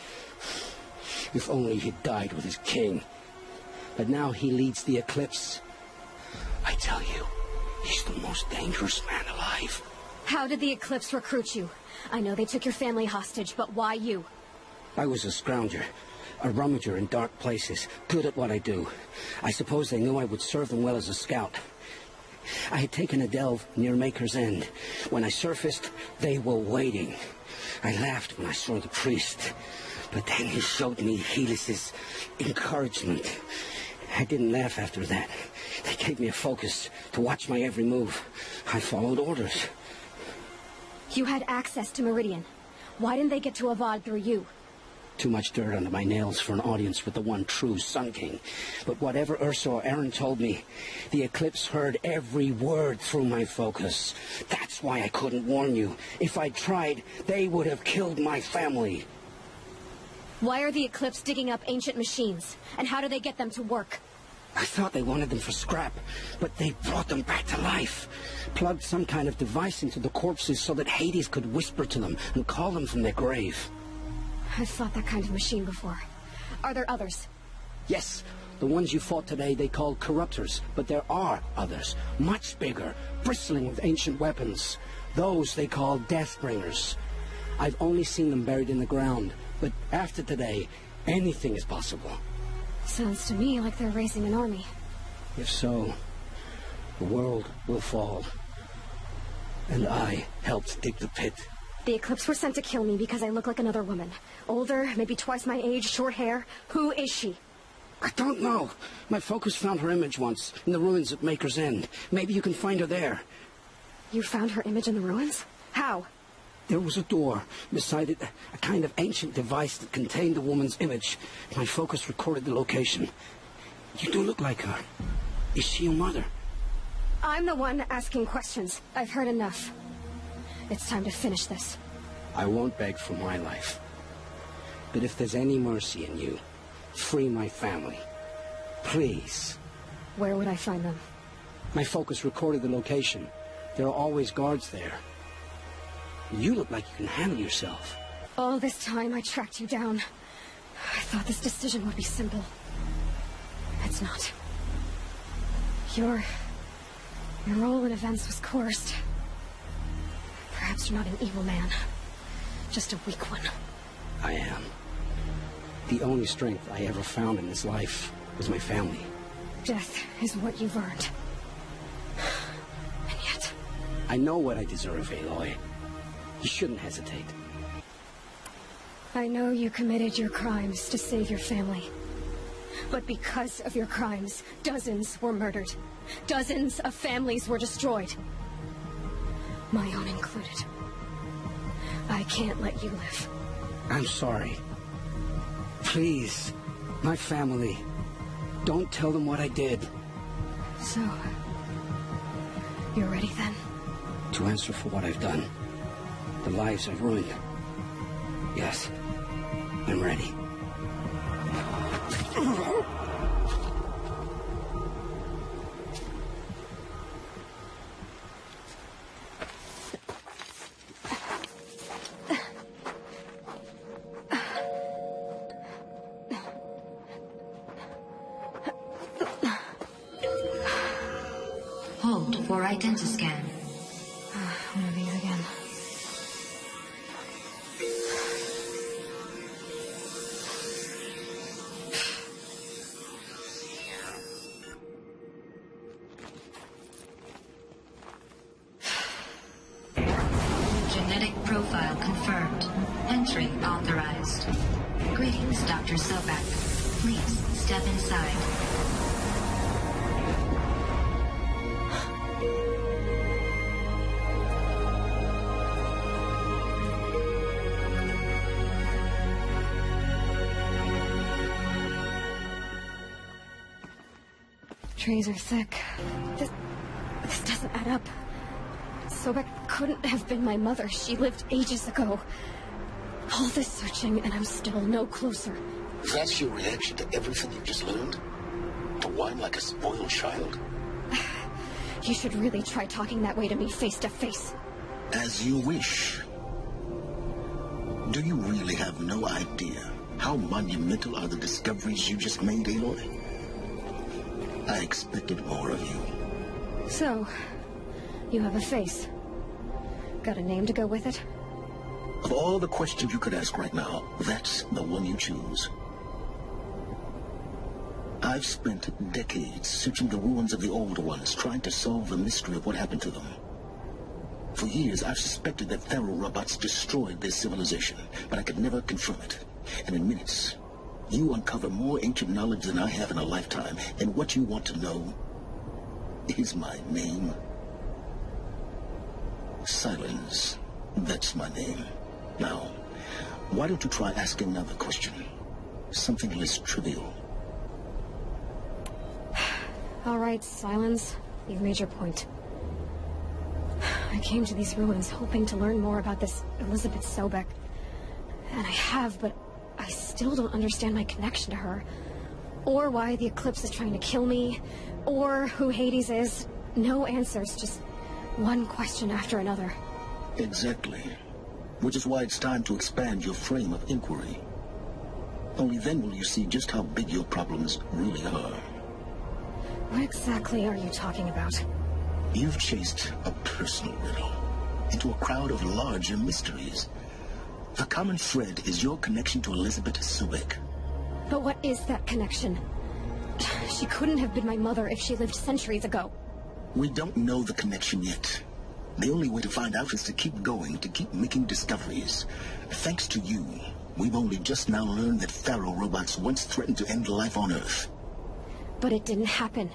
If only he'd died with his king. But now he leads the Eclipse. I tell you, he's the most dangerous man alive. How did the Eclipse recruit you? I know they took your family hostage, but why you? I was a scrounger. A rummager in dark places, good at what I do. I suppose they knew I would serve them well as a scout. I had taken a delve near Maker's End. When I surfaced, they were waiting. I laughed when I saw the priest, but then he showed me Helis's encouragement. I didn't laugh after that. They gave me a focus to watch my every move. I followed orders. You had access to Meridian. Why didn't they get to Avad through you? Too much dirt under my nails for an audience with the one true Sun King. But whatever Ursa or Aaron told me, the Eclipse heard every word through my focus. That's why I couldn't warn you. If I'd tried, they would have killed my family. Why are the Eclipse digging up ancient machines? And how do they get them to work? I thought they wanted them for scrap, but they brought them back to life. Plugged some kind of device into the corpses so that Hades could whisper to them and call them from their grave. I've fought that kind of machine before. Are there others? Yes, the ones you fought today they called corruptors, but there are others, much bigger, bristling with ancient weapons. Those they call Deathbringers. I've only seen them buried in the ground, but after today, anything is possible. Sounds to me like they're raising an army. If so, the world will fall. And I helped dig the pit. The Eclipse were sent to kill me because I look like another woman. Older, maybe twice my age, short hair. Who is she? I don't know. My focus found her image once, in the ruins at Maker's End. Maybe you can find her there. You found her image in the ruins? How? There was a door. Beside it, a kind of ancient device that contained the woman's image. My focus recorded the location. You do look like her. Is she your mother? I'm the one asking questions. I've heard enough. It's time to finish this. I won't beg for my life. But if there's any mercy in you, free my family. Please. Where would I find them? My focus recorded the location. There are always guards there. You look like you can handle yourself. All this time I tracked you down. I thought this decision would be simple. It's not. Your role in events was coerced. Perhaps you're not an evil man. Just a weak one. I am. The only strength I ever found in this life was my family. Death is what you've earned. And yet... I know what I deserve, Aloy. You shouldn't hesitate. I know you committed your crimes to save your family. But because of your crimes, dozens were murdered. Dozens of families were destroyed. My own included. I can't let you live. I'm sorry. Please, my family, don't tell them what I did. So, you're ready then? To answer for what I've done. The lives I've ruined. Yes, I'm ready. Hold for identiscan. One of these again. Genetic profile confirmed. Entry authorized. Greetings, Dr. Sobek. Please step inside. Trees are thick. This doesn't add up. Sobek couldn't have been my mother. She lived ages ago. All this searching, and I'm still no closer. That's your reaction to everything you just learned? To whine like a spoiled child? You should really try talking that way to me face to face. As you wish. Do you really have no idea how monumental are the discoveries you just made, Aloy? I expected more of you. So, you have a face. Got a name to go with it? Of all the questions you could ask right now, that's the one you choose. I've spent decades searching the ruins of the old ones, trying to solve the mystery of what happened to them. For years, I've suspected that Pharaoh robots destroyed their civilization, but I could never confirm it. And in minutes, you uncover more ancient knowledge than I have in a lifetime, and what you want to know is my name. Silence. That's my name. Now, why don't you try asking another question? Something less trivial. All right, Silence. You've made your point. I came to these ruins hoping to learn more about this Elizabeth Sobek. And I have, but I still don't understand my connection to her. Or why the Eclipse is trying to kill me. Or who Hades is. No answers, just one question after another. Exactly. Which is why it's time to expand your frame of inquiry. Only then will you see just how big your problems really are. What exactly are you talking about? You've chased a personal riddle into a crowd of larger mysteries. The common thread is your connection to Elizabeth Sobek. But what is that connection? She couldn't have been my mother if she lived centuries ago. We don't know the connection yet. The only way to find out is to keep going, to keep making discoveries. Thanks to you, we've only just now learned that Pharaoh robots once threatened to end life on Earth. But it didn't happen.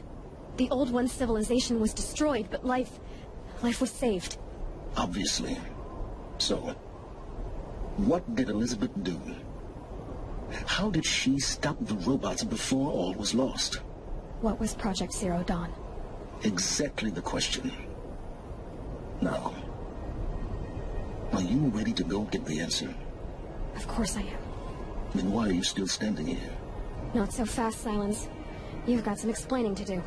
The Old One's civilization was destroyed, but life was saved. Obviously. So, what did Elizabeth do? How did she stop the robots before all was lost? What was Project Zero Dawn? Exactly the question. Now, are you ready to go get the answer? Of course I am. Then why are you still standing here? Not so fast, Silence. You've got some explaining to do.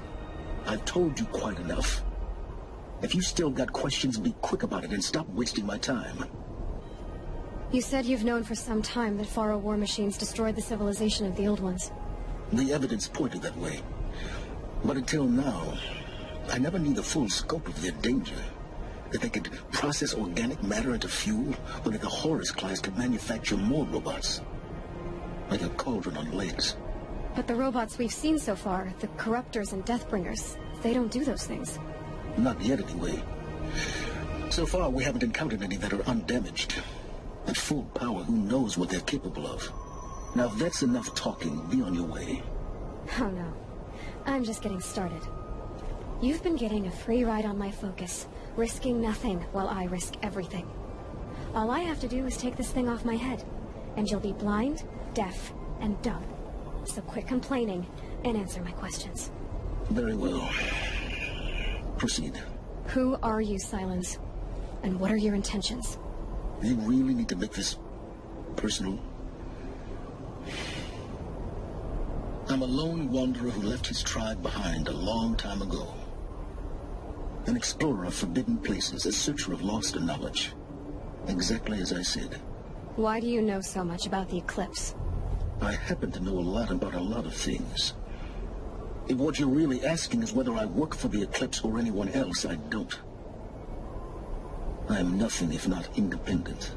I've told you quite enough. If you still got questions, be quick about it and stop wasting my time. You said you've known for some time that Pharaoh war machines destroyed the civilization of the Old Ones. The evidence pointed that way. But until now, I never knew the full scope of their danger. That they could process organic matter into fuel, or that the Horus class could manufacture more robots. Like a cauldron on legs. But the robots we've seen so far, the Corruptors and Deathbringers, they don't do those things. Not yet, anyway. So far, we haven't encountered any that are undamaged. At full power, who knows what they're capable of? Now, if that's enough talking, be on your way. Oh no. I'm just getting started. You've been getting a free ride on my focus, risking nothing while I risk everything. All I have to do is take this thing off my head, and you'll be blind, deaf, and dumb. So quit complaining and answer my questions. Very well. Proceed. Who are you, Silence? And what are your intentions? You really need to make this personal? I'm a lone wanderer who left his tribe behind a long time ago. An explorer of forbidden places, a searcher of lost knowledge. Exactly as I said. Why do you know so much about the Eclipse? I happen to know a lot about a lot of things. If what you're really asking is whether I work for the Eclipse or anyone else, I don't. I am nothing if not independent.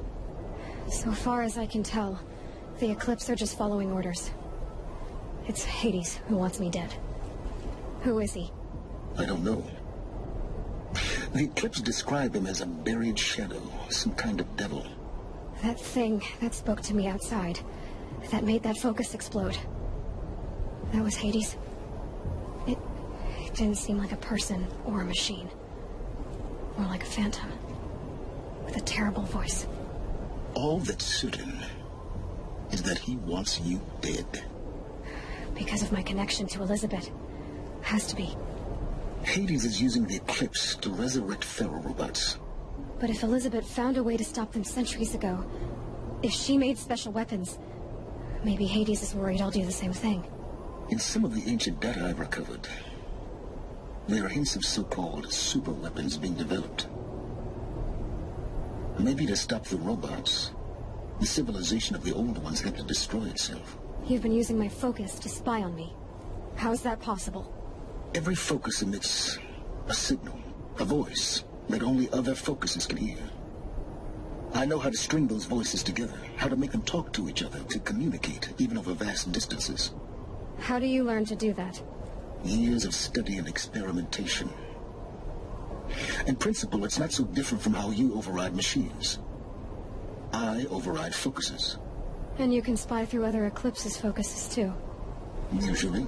So far as I can tell, the Eclipse are just following orders. It's Hades who wants me dead. Who is he? I don't know. The Eclipse describe him as a buried shadow, some kind of devil. That thing that spoke to me outside, that made that focus explode. That was Hades. It didn't seem like a person or a machine. More like a phantom. With a terrible voice. All that's certain is that he wants you dead. Because of my connection to Elizabeth. Has to be. Hades is using the Eclipse to resurrect Pharaoh robots. But if Elizabeth found a way to stop them centuries ago, if she made special weapons, maybe Hades is worried I'll do the same thing. In some of the ancient data I've recovered, there are hints of so-called super weapons being developed. Maybe to stop the robots, the civilization of the Old Ones had to destroy itself. You've been using my focus to spy on me. How's that possible? Every focus emits a signal, a voice, that only other focuses can hear. I know how to string those voices together, how to make them talk to each other, to communicate, even over vast distances. How do you learn to do that? Years of study and experimentation. In principle, it's not so different from how you override machines. I override focuses. And you can spy through other Eclipse's focuses, too. Usually.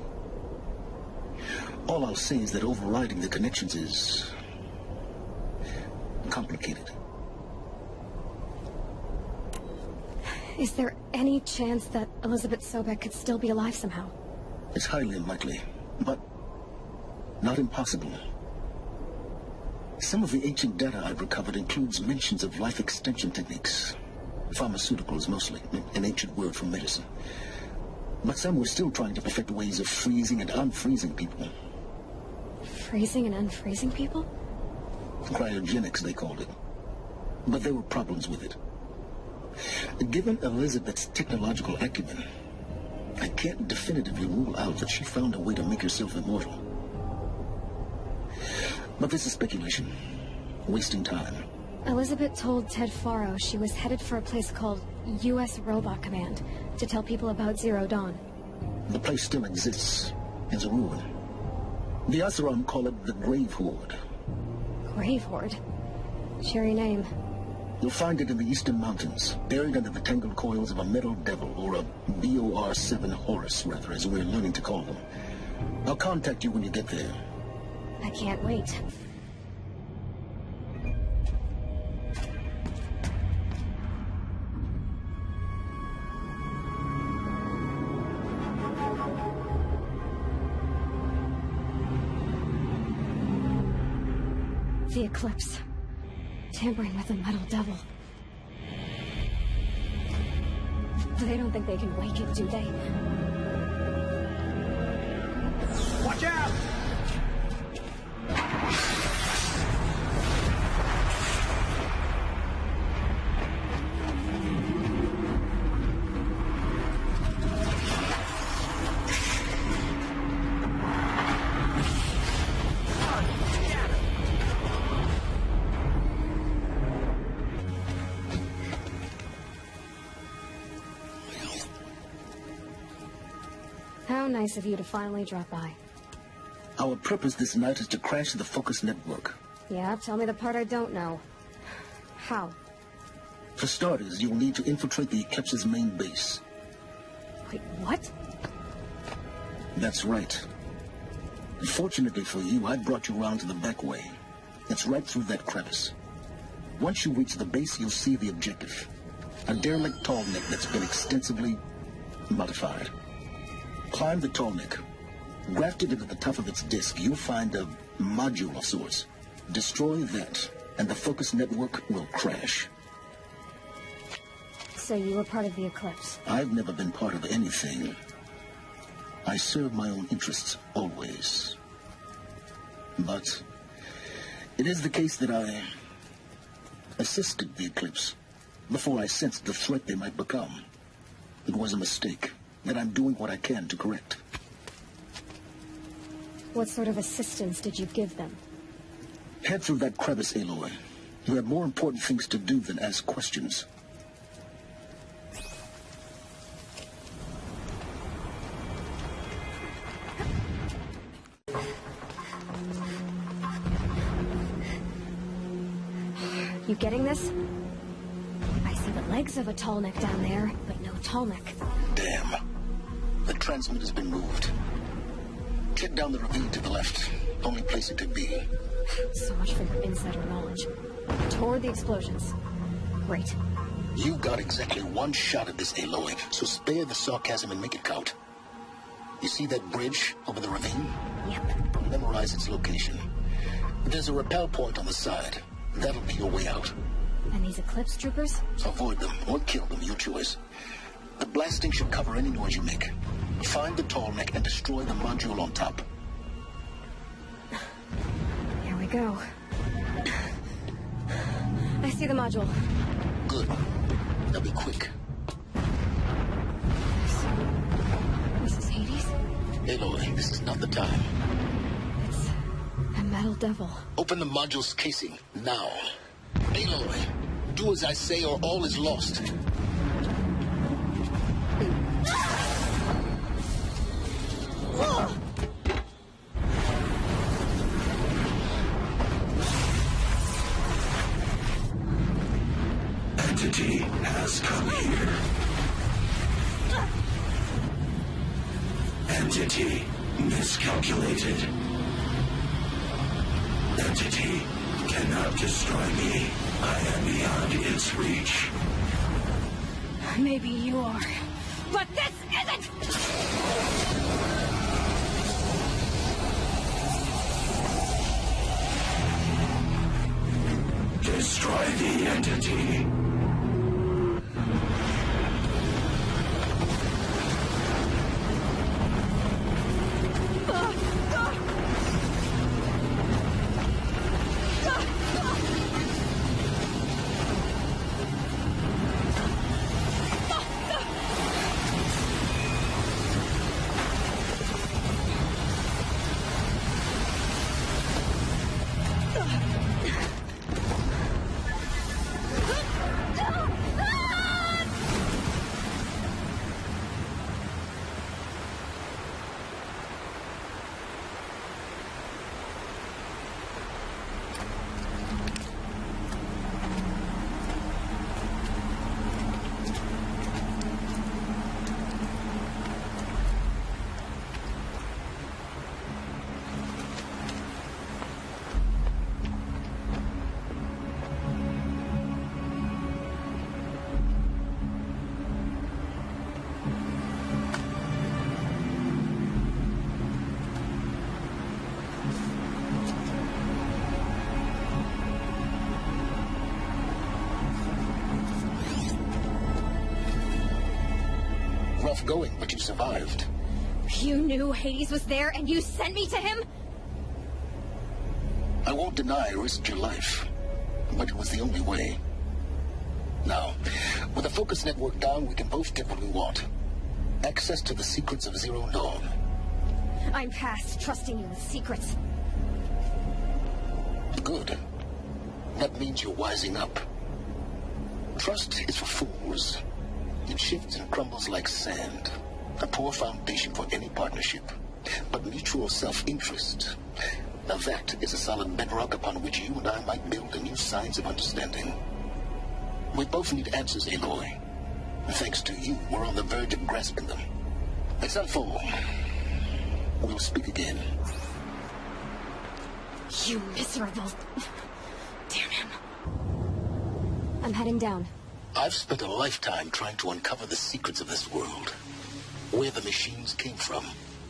All I'll say is that overriding the connections is complicated. Is there any chance that Elizabeth Sobek could still be alive somehow? It's highly unlikely, but not impossible. Some of the ancient data I've recovered includes mentions of life extension techniques. Pharmaceuticals, mostly. An ancient word for medicine. But some were still trying to perfect ways of freezing and unfreezing people. Freezing and unfreezing people? Cryogenics, they called it. But there were problems with it. Given Elizabeth's technological acumen, I can't definitively rule out that she found a way to make herself immortal. But this is speculation. Wasting time. Elizabeth told Ted Faro she was headed for a place called U.S. Robot Command to tell people about Zero Dawn. The place still exists as a ruin. The Asaram call it the Grave Horde. Grave Horde? Cheery name. You'll find it in the Eastern Mountains, buried under the tangled coils of a metal devil, or a BOR-7 Horus, rather, as we're learning to call them. I'll contact you when you get there. I can't wait. The eclipse. Tampering with the metal devil. They don't think they can wake it, do they? Watch out! How nice of you to finally drop by. Our purpose this night is to crash the Focus Network. Yeah, tell me the part I don't know. How? For starters, you'll need to infiltrate the Eclipse's main base. Wait, what? That's right. Fortunately for you, I brought you around to the back way. It's right through that crevice. Once you reach the base, you'll see the objective. A derelict tall neck that's been extensively modified. Climb the tall neck. Grafted into the top of its disk, you'll find a module of sorts. Destroy that, and the Focus Network will crash. So you were part of the Eclipse? I've never been part of anything. I serve my own interests, always. But it is the case that I assisted the Eclipse before I sensed the threat they might become. It was a mistake that I'm doing what I can to correct. What sort of assistance did you give them? Head through that crevice, Aloy. You have more important things to do than ask questions. You getting this? I see the legs of a tall neck down there, but no tall neck. Damn. The transmitter's been moved. Check down the ravine to the left. Only place it could be. So much for your insider knowledge. Toward the explosions. Great. You've got exactly one shot at this, Aloy, so spare the sarcasm and make it count. You see that bridge over the ravine? Yep. Memorize its location. There's a rappel point on the side. That'll be your way out. And these Eclipse troopers? Avoid them or kill them, your choice. The blasting should cover any noise you make. Find the tall neck and destroy the module on top. Here we go. I see the module. Good. Now be quick. This is Hades? Aloy, this is not the time. It's a metal devil. Open the module's casing, now. Aloy, do as I say or all is lost. Entity has come here. Entity miscalculated. Entity cannot destroy me. I am beyond its reach. Maybe you are, but this isn't! Destroy the entity. off going, but you survived. You knew Hades was there and you sent me to him? I won't deny I risked your life, but it was the only way. Now, with the focus network down, we can both get what we want. Access to the secrets of Zero Dawn. I'm past trusting you with secrets. Good. That means you're wising up. Trust is for fools. It shifts and crumbles like sand. A poor foundation for any partnership. But mutual self-interest, now that is a solid bedrock upon which you and I might build a new science of understanding. We both need answers, Aloy. Thanks to you, we're on the verge of grasping them. Except for... we'll speak again. You miserable... Damn him. I'm heading down. I've spent a lifetime trying to uncover the secrets of this world. Where the machines came from.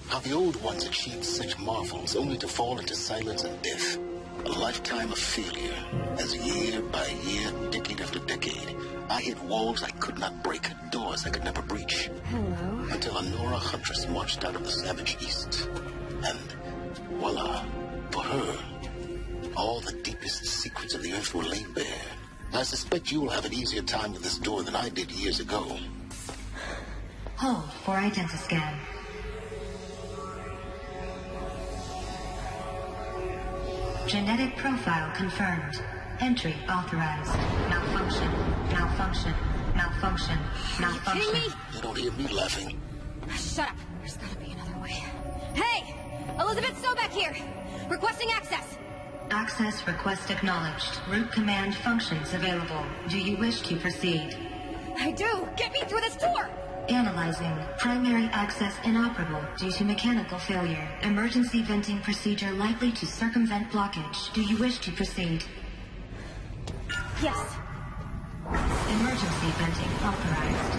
How the old ones achieved such marvels only to fall into silence and death. A lifetime of failure. As year by year, decade after decade, I hit walls I could not break, doors I could never breach. Hello. Until a Nora huntress marched out of the savage east. And voila, for her, all the deepest secrets of the earth were laid bare. I suspect you will have an easier time with this door than I did years ago. Hold for identiscan. Genetic profile confirmed. Entry authorized. Malfunction. Malfunction. Malfunction. Malfunction. You kidding me? You don't hear me laughing. Shut up. There's gotta be another way. Hey! Elizabeth Sobeck here! Requesting access! Access request acknowledged. Root command functions available. Do you wish to proceed? I do! Get me through this door! Analyzing. Primary access inoperable due to mechanical failure. Emergency venting procedure likely to circumvent blockage. Do you wish to proceed? Yes. Emergency venting authorized.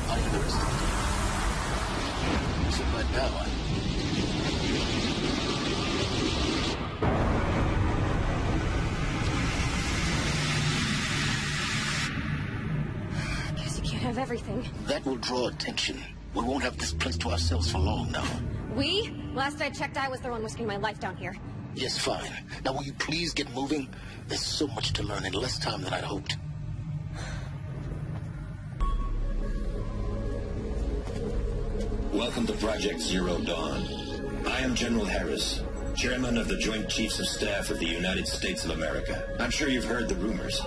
I underestimated you. Sit right down. Guess you can't have everything. That will draw attention. We won't have this place to ourselves for long now. We? Last I checked, I was the one risking my life down here. Yes, fine. Now will you please get moving? There's so much to learn in less time than I'd hoped. Welcome to Project Zero Dawn. I am General Harris, Chairman of the Joint Chiefs of Staff of the United States of America. I'm sure you've heard the rumors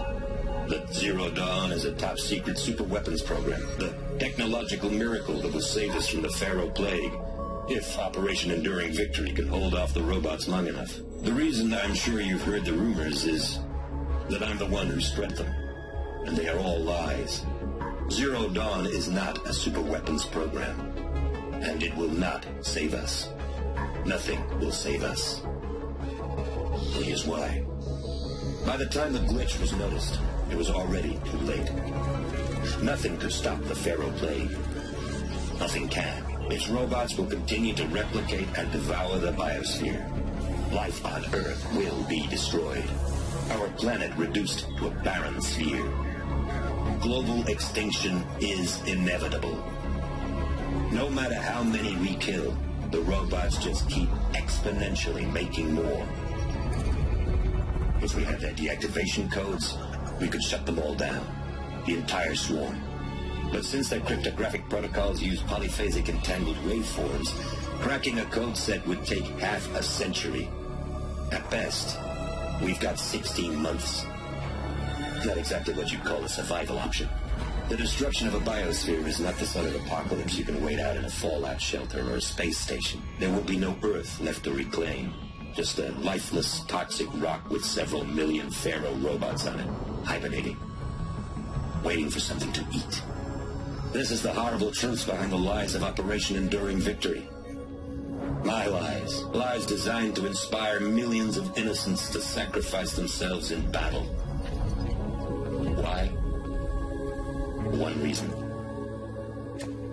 that Zero Dawn is a top-secret superweapons program, the technological miracle that will save us from the Pharaoh Plague, if Operation Enduring Victory can hold off the robots long enough. The reason I'm sure you've heard the rumors is that I'm the one who spread them, and they are all lies. Zero Dawn is not a superweapons program, and it will not save us. Nothing will save us. And here's why. By the time the glitch was noticed, it was already too late. Nothing could stop the Pharaoh Plague. Nothing can. Its robots will continue to replicate and devour the biosphere. Life on Earth will be destroyed. Our planet reduced to a barren sphere. Global extinction is inevitable. No matter how many we kill, the robots just keep exponentially making more. If we had their deactivation codes, we could shut them all down. The entire swarm. But since their cryptographic protocols use polyphasic entangled waveforms, cracking a code set would take half a century. At best, we've got 16 months. Not exactly what you'd call a survival option. The destruction of a biosphere is not the sort of apocalypse you can wait out in a fallout shelter or a space station. There will be no Earth left to reclaim. Just a lifeless, toxic rock with several million Pharaoh robots on it, hibernating, waiting for something to eat. This is the horrible truth behind the lies of Operation Enduring Victory. My lies. Lies designed to inspire millions of innocents to sacrifice themselves in battle. Why? One reason.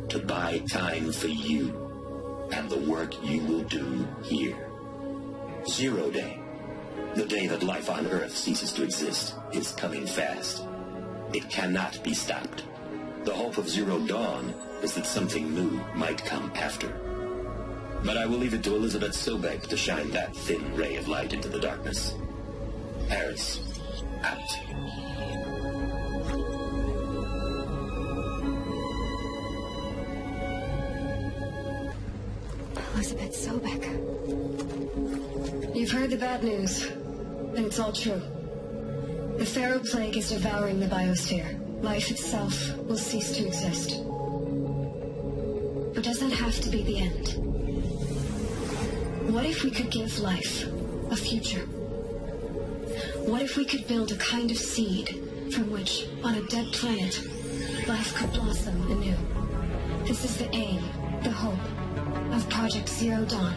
To buy time for you and the work you will do here. 0 Day. The day that life on Earth ceases to exist is coming fast. It cannot be stopped. The hope of Zero Dawn is that something new might come after. But I will leave it to Elizabeth Sobek to shine that thin ray of light into the darkness. Paris, out. Elizabeth Sobek. You've heard the bad news, and it's all true. The Pharaoh Plague is devouring the biosphere. Life itself will cease to exist. But does that have to be the end? What if we could give life a future? What if we could build a kind of seed from which, on a dead planet, life could blossom anew? This is the aim, the hope, of Project Zero Dawn.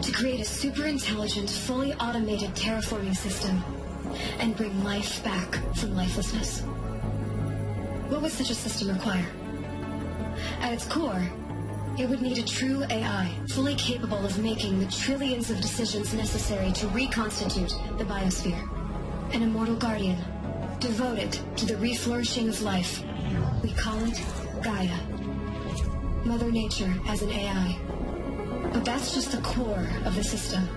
To create a super-intelligent, fully automated terraforming system and bring life back from lifelessness. What would such a system require? At its core, it would need a true AI, fully capable of making the trillions of decisions necessary to reconstitute the biosphere. An immortal guardian, devoted to the reflourishing of life. We call it Gaia. Mother Nature as an AI. But that's just the core of the system.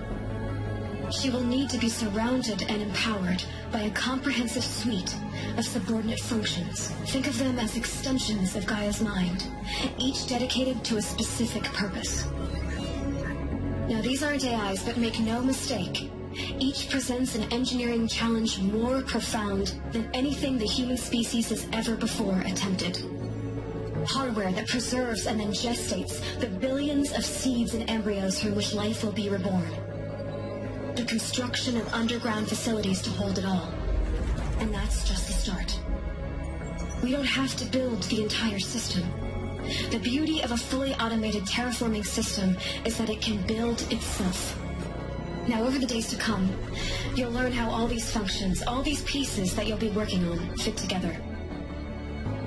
She will need to be surrounded and empowered by a comprehensive suite of subordinate functions. Think of them as extensions of Gaia's mind, each dedicated to a specific purpose. Now, these aren't AIs, but make no mistake, each presents an engineering challenge more profound than anything the human species has ever before attempted. Hardware that preserves and then gestates the billions of seeds and embryos from which life will be reborn. The construction of underground facilities to hold it all. And that's just the start. We don't have to build the entire system. The beauty of a fully automated terraforming system is that it can build itself. Now, over the days to come, you'll learn how all these functions, all these pieces that you'll be working on, fit together.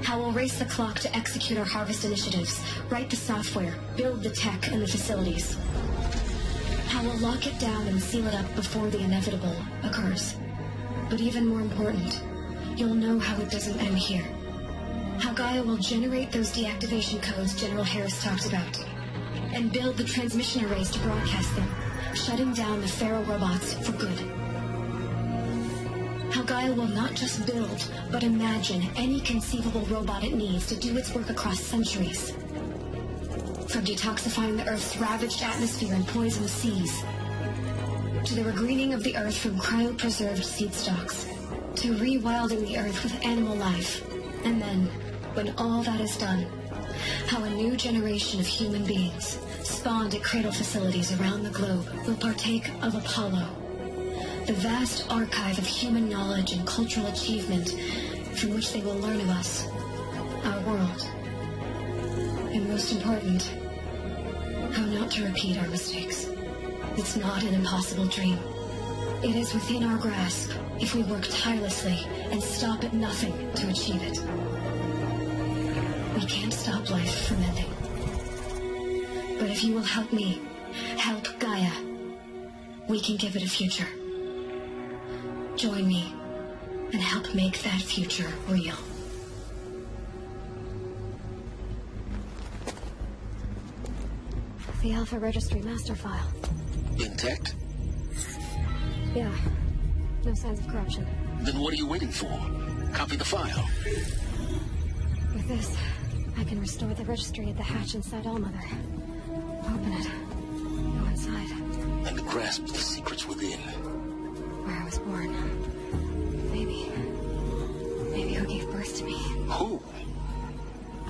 How we'll race the clock to execute our harvest initiatives, write the software, build the tech and the facilities. How we'll lock it down and seal it up before the inevitable occurs. But even more important, you'll know how it doesn't end here. How Gaia will generate those deactivation codes General Harris talked about, and build the transmission arrays to broadcast them, shutting down the Pharaoh robots for good. How Gaia will not just build, but imagine any conceivable robot it needs to do its work across centuries. From detoxifying the Earth's ravaged atmosphere and poisoned seas, to the regreening of the Earth from cryopreserved seed stalks, to rewilding the Earth with animal life. And then, when all that is done, how a new generation of human beings, spawned at cradle facilities around the globe, will partake of Apollo, the vast archive of human knowledge and cultural achievement from which they will learn of us, our world. And most important, how not to repeat our mistakes. It's not an impossible dream. It is within our grasp if we work tirelessly and stop at nothing to achieve it. We can't stop life from ending. But if you will help me, help Gaia, we can give it a future. Join me and help make that future real. The Alpha Registry master file. Intact? Yeah. No signs of corruption. Then what are you waiting for? Copy the file. With this, I can restore the registry at the hatch inside Allmother. Open it. Go inside. And grasp the secrets within. Where I was born. Maybe who gave birth to me. Who?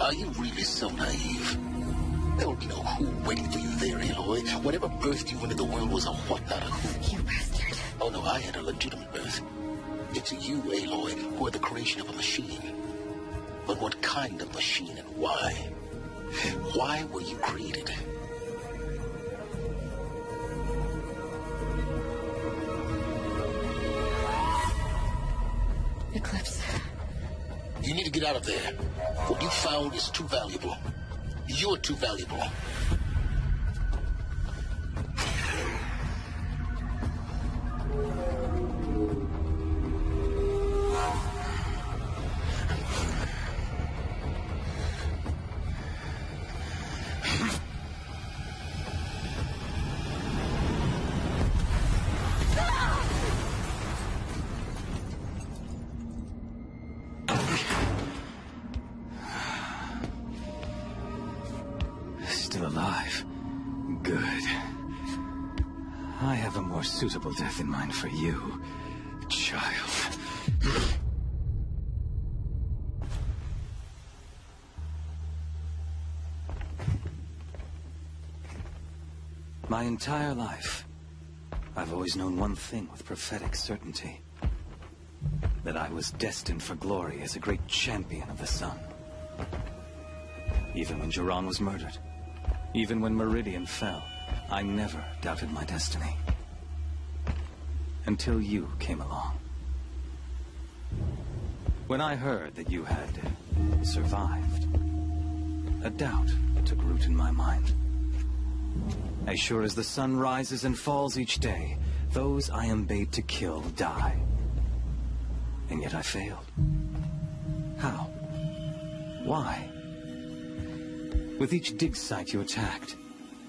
Are you really so naive? There will be no who waiting for you there, Aloy. Whatever birthed you into the world was a what, not a who. You bastard. Oh no, I had a legitimate birth. It's you, Aloy, who are the creation of a machine. But what kind of machine and why? Why were you created? Eclipse. You need to get out of there. What you found is too valuable. You're too valuable. Still alive. Good. I have a more suitable death in mind for you, child. My entire life, I've always known one thing with prophetic certainty. That I was destined for glory as a great champion of the sun. Even when Jiran was murdered, even when Meridian fell, I never doubted my destiny. Until you came along. When I heard that you had survived, a doubt took root in my mind. As sure as the sun rises and falls each day, those I am bade to kill die. And yet I failed. How? Why? With each dig site you attacked,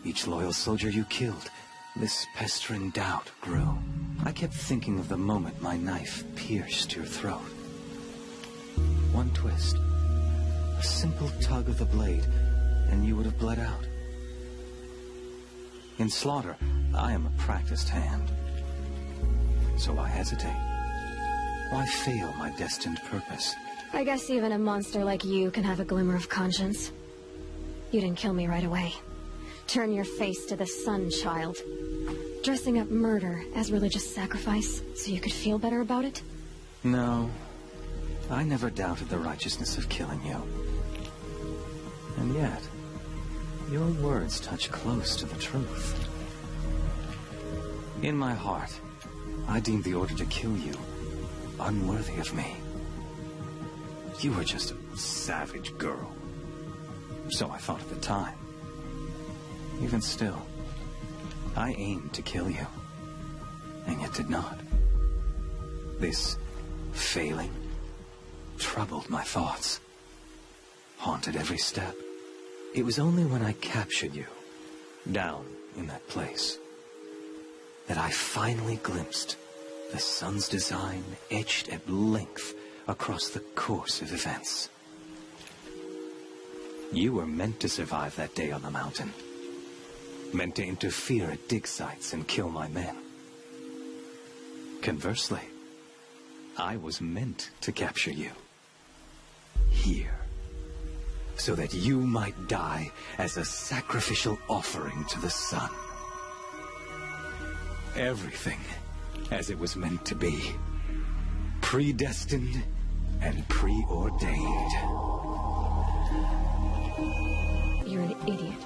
each loyal soldier you killed, this pestering doubt grew. I kept thinking of the moment my knife pierced your throat. One twist, a simple tug of the blade, and you would have bled out. In slaughter, I am a practiced hand. So why hesitate? Why fail my destined purpose? I guess even a monster like you can have a glimmer of conscience. You didn't kill me right away. Turn your face to the sun, child. Dressing up murder as religious sacrifice so you could feel better about it? No. I never doubted the righteousness of killing you. And yet, your words touch close to the truth. In my heart, I deemed the order to kill you unworthy of me. You were just a savage girl. So I thought at the time. Even still, I aimed to kill you, and yet did not. This failing troubled my thoughts, haunted every step. It was only when I captured you, down in that place, that I finally glimpsed the sun's design etched at length across the course of events. You were meant to survive that day on the mountain. Meant to interfere at dig sites and kill my men. Conversely, I was meant to capture you. Here. So that you might die as a sacrificial offering to the sun. Everything as it was meant to be. Predestined and preordained. You're an idiot.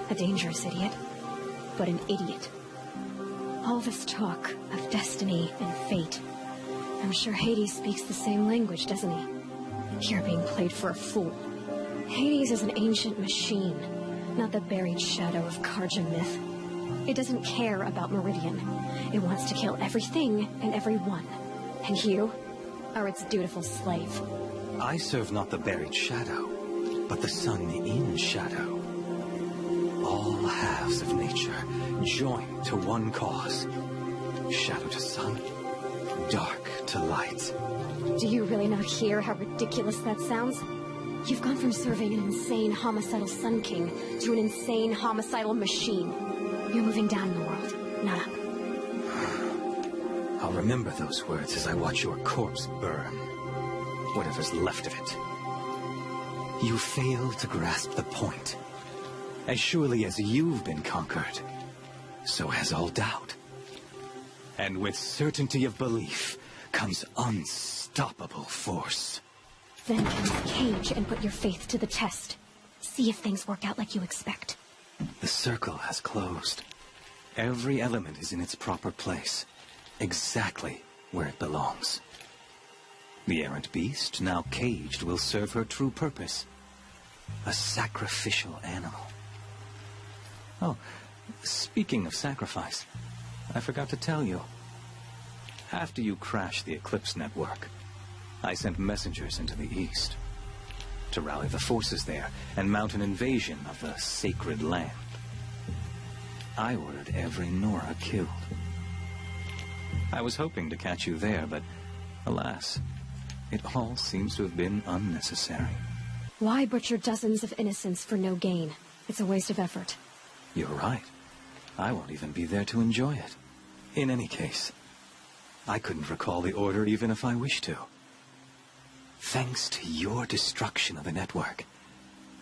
A dangerous idiot, but an idiot. All this talk of destiny and fate. I'm sure Hades speaks the same language, doesn't he? You're being played for a fool. Hades is an ancient machine, not the buried shadow of Karja myth. It doesn't care about Meridian. It wants to kill everything and everyone. And you are its dutiful slave. I serve not the buried shadow, but the sun in shadow. All halves of nature joined to one cause. Shadow to sun, dark to light. Do you really not hear how ridiculous that sounds? You've gone from serving an insane homicidal Sun King to an insane homicidal machine. You're moving down in the world, not up. I'll remember those words as I watch your corpse burn. Whatever's left of it. You fail to grasp the point. As surely as you've been conquered, so has all doubt. And with certainty of belief comes unstoppable force. Then cage and put your faith to the test. See if things work out like you expect. The circle has closed. Every element is in its proper place, exactly where it belongs. The errant beast, now caged, will serve her true purpose. A sacrificial animal. Oh, speaking of sacrifice, I forgot to tell you. After you crashed the Eclipse network, I sent messengers into the east to rally the forces there and mount an invasion of the sacred land. I ordered every Nora killed. I was hoping to catch you there, but alas, it all seems to have been unnecessary. Why butcher dozens of innocents for no gain? It's a waste of effort. You're right. I won't even be there to enjoy it. In any case, I couldn't recall the order even if I wished to. Thanks to your destruction of the network,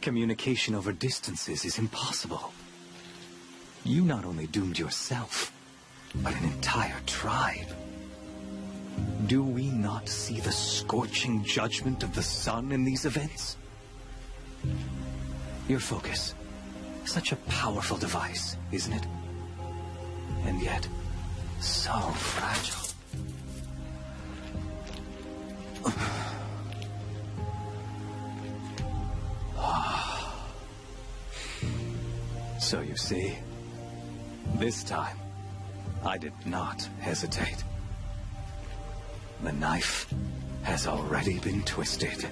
communication over distances is impossible. You not only doomed yourself, but an entire tribe. Do we not see the scorching judgment of the sun in these events? Your focus, such a powerful device, isn't it? And yet, so fragile. So you see, this time, I did not hesitate. The knife has already been twisted.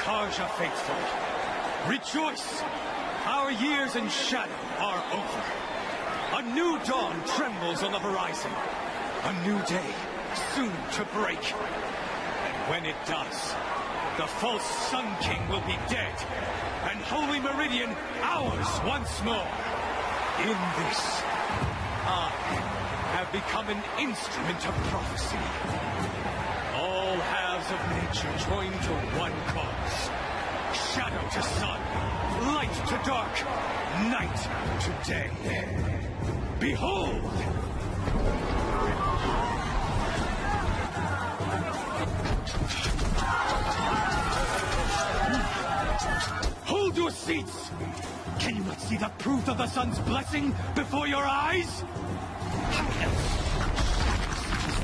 Karja faithful, rejoice! Our years in shadow are over. A new dawn trembles on the horizon. A new day, soon to break. And when it does, the false Sun King will be dead, and Holy Meridian ours once more. In this, I have become an instrument of prophecy. All halves of nature join to one cause. Shadow to sun, light to dark, night to day. Behold! Hold your seats! Can you not see the proof of the sun's blessing before your eyes? How else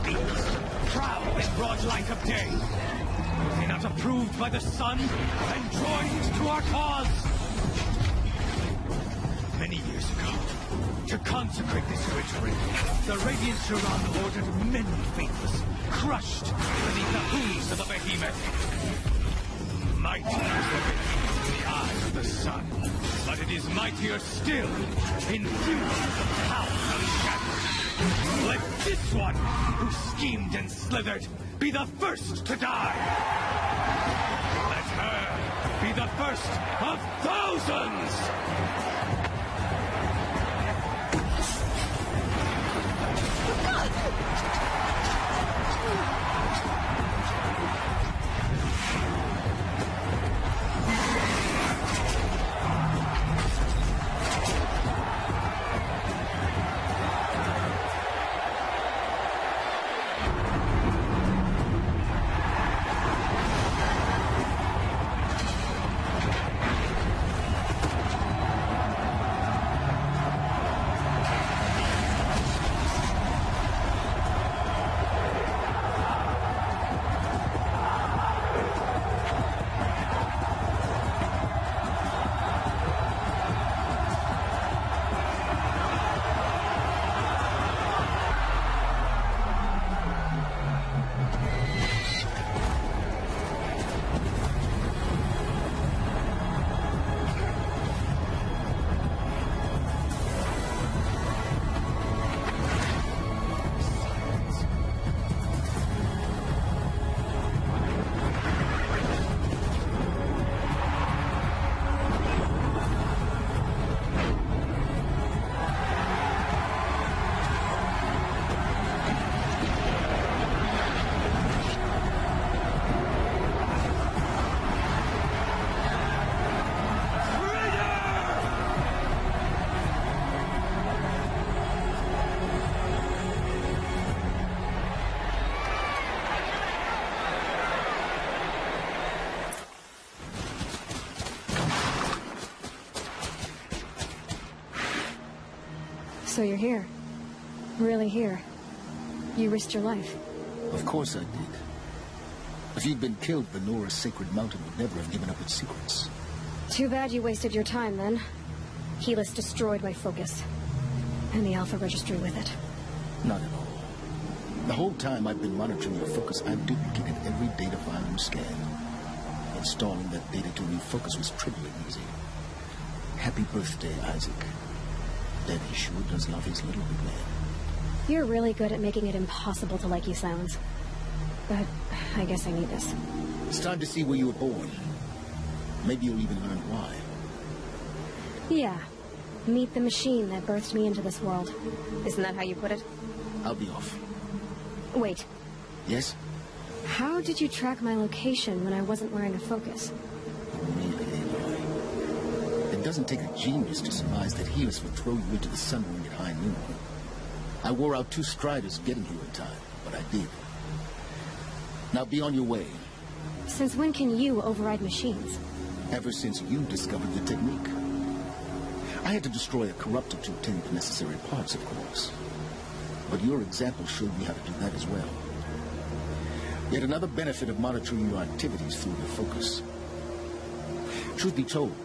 these proud in broad light of day? Were they not approved by the sun and joined to our cause? Many years ago, to consecrate this great ring, the Radiant Tyrann ordered many faithless, crushed beneath the hooves of the behemoth. Might is forbidden in the eyes of the sun, but it is mightier still, infused with the power of shadow. Let this one, who schemed and slithered, be the first to die. Let her be the first of thousands! So you're here. Really here. You risked your life. Of course I did. If you'd been killed, the Nora's sacred mountain would never have given up its secrets. Too bad you wasted your time, then. Helis destroyed my focus. And the Alpha Registry with it. Not at all. The whole time I've been monitoring your focus, I've duplicated every data file you scanned. Installing that data to a new focus was trivially easy. Happy birthday, Isaac. Daddy sure does love his little big man. You're really good at making it impossible to like you, Silence. But I guess I need this. It's time to see where you were born. Maybe you'll even learn why. Yeah. Meet the machine that birthed me into this world. Isn't that how you put it? I'll be off. Wait. Yes? How did you track my location when I wasn't wearing a focus? Really, Aloy. It doesn't take a genius to surmise that Helis would throw you into the sun ring at high noon. I wore out 2 striders getting here in time, but I did. Now be on your way. Since when can you override machines? Ever since you discovered the technique. I had to destroy a corruptor to obtain the necessary parts, of course. But your example showed me how to do that as well. Yet another benefit of monitoring your activities through your focus. Truth be told,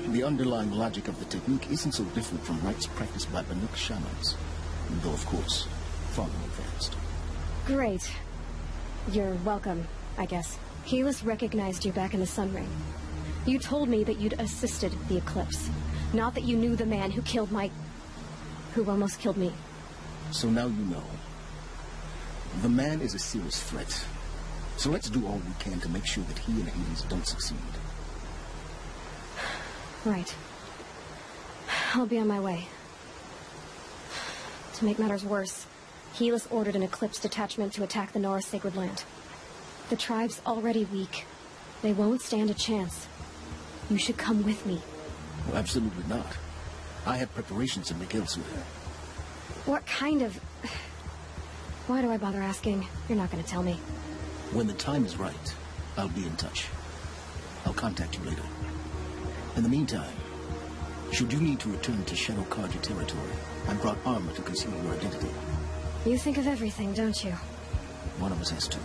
the underlying logic of the technique isn't so different from rites practiced by Banuk shamans. Though, of course, far more advanced. Great. You're welcome, I guess. Helis recognized you back in the Sun Ring. You told me that you'd assisted the Eclipse. Not that you knew the man who killed who almost killed me. So now you know. The man is a serious threat. So let's do all we can to make sure that he and Hades don't succeed. Right. I'll be on my way. To make matters worse, Helis ordered an Eclipse detachment to attack the Nora Sacred Land. The tribe's already weak. They won't stand a chance. You should come with me. Well, absolutely not. I have preparations to make elsewhere. What kind of... Why do I bother asking? You're not going to tell me. When the time is right, I'll be in touch. I'll contact you later. In the meantime, should you need to return to Shadow Karja territory, I brought armor to conceal your identity. You think of everything, don't you? One of us has to.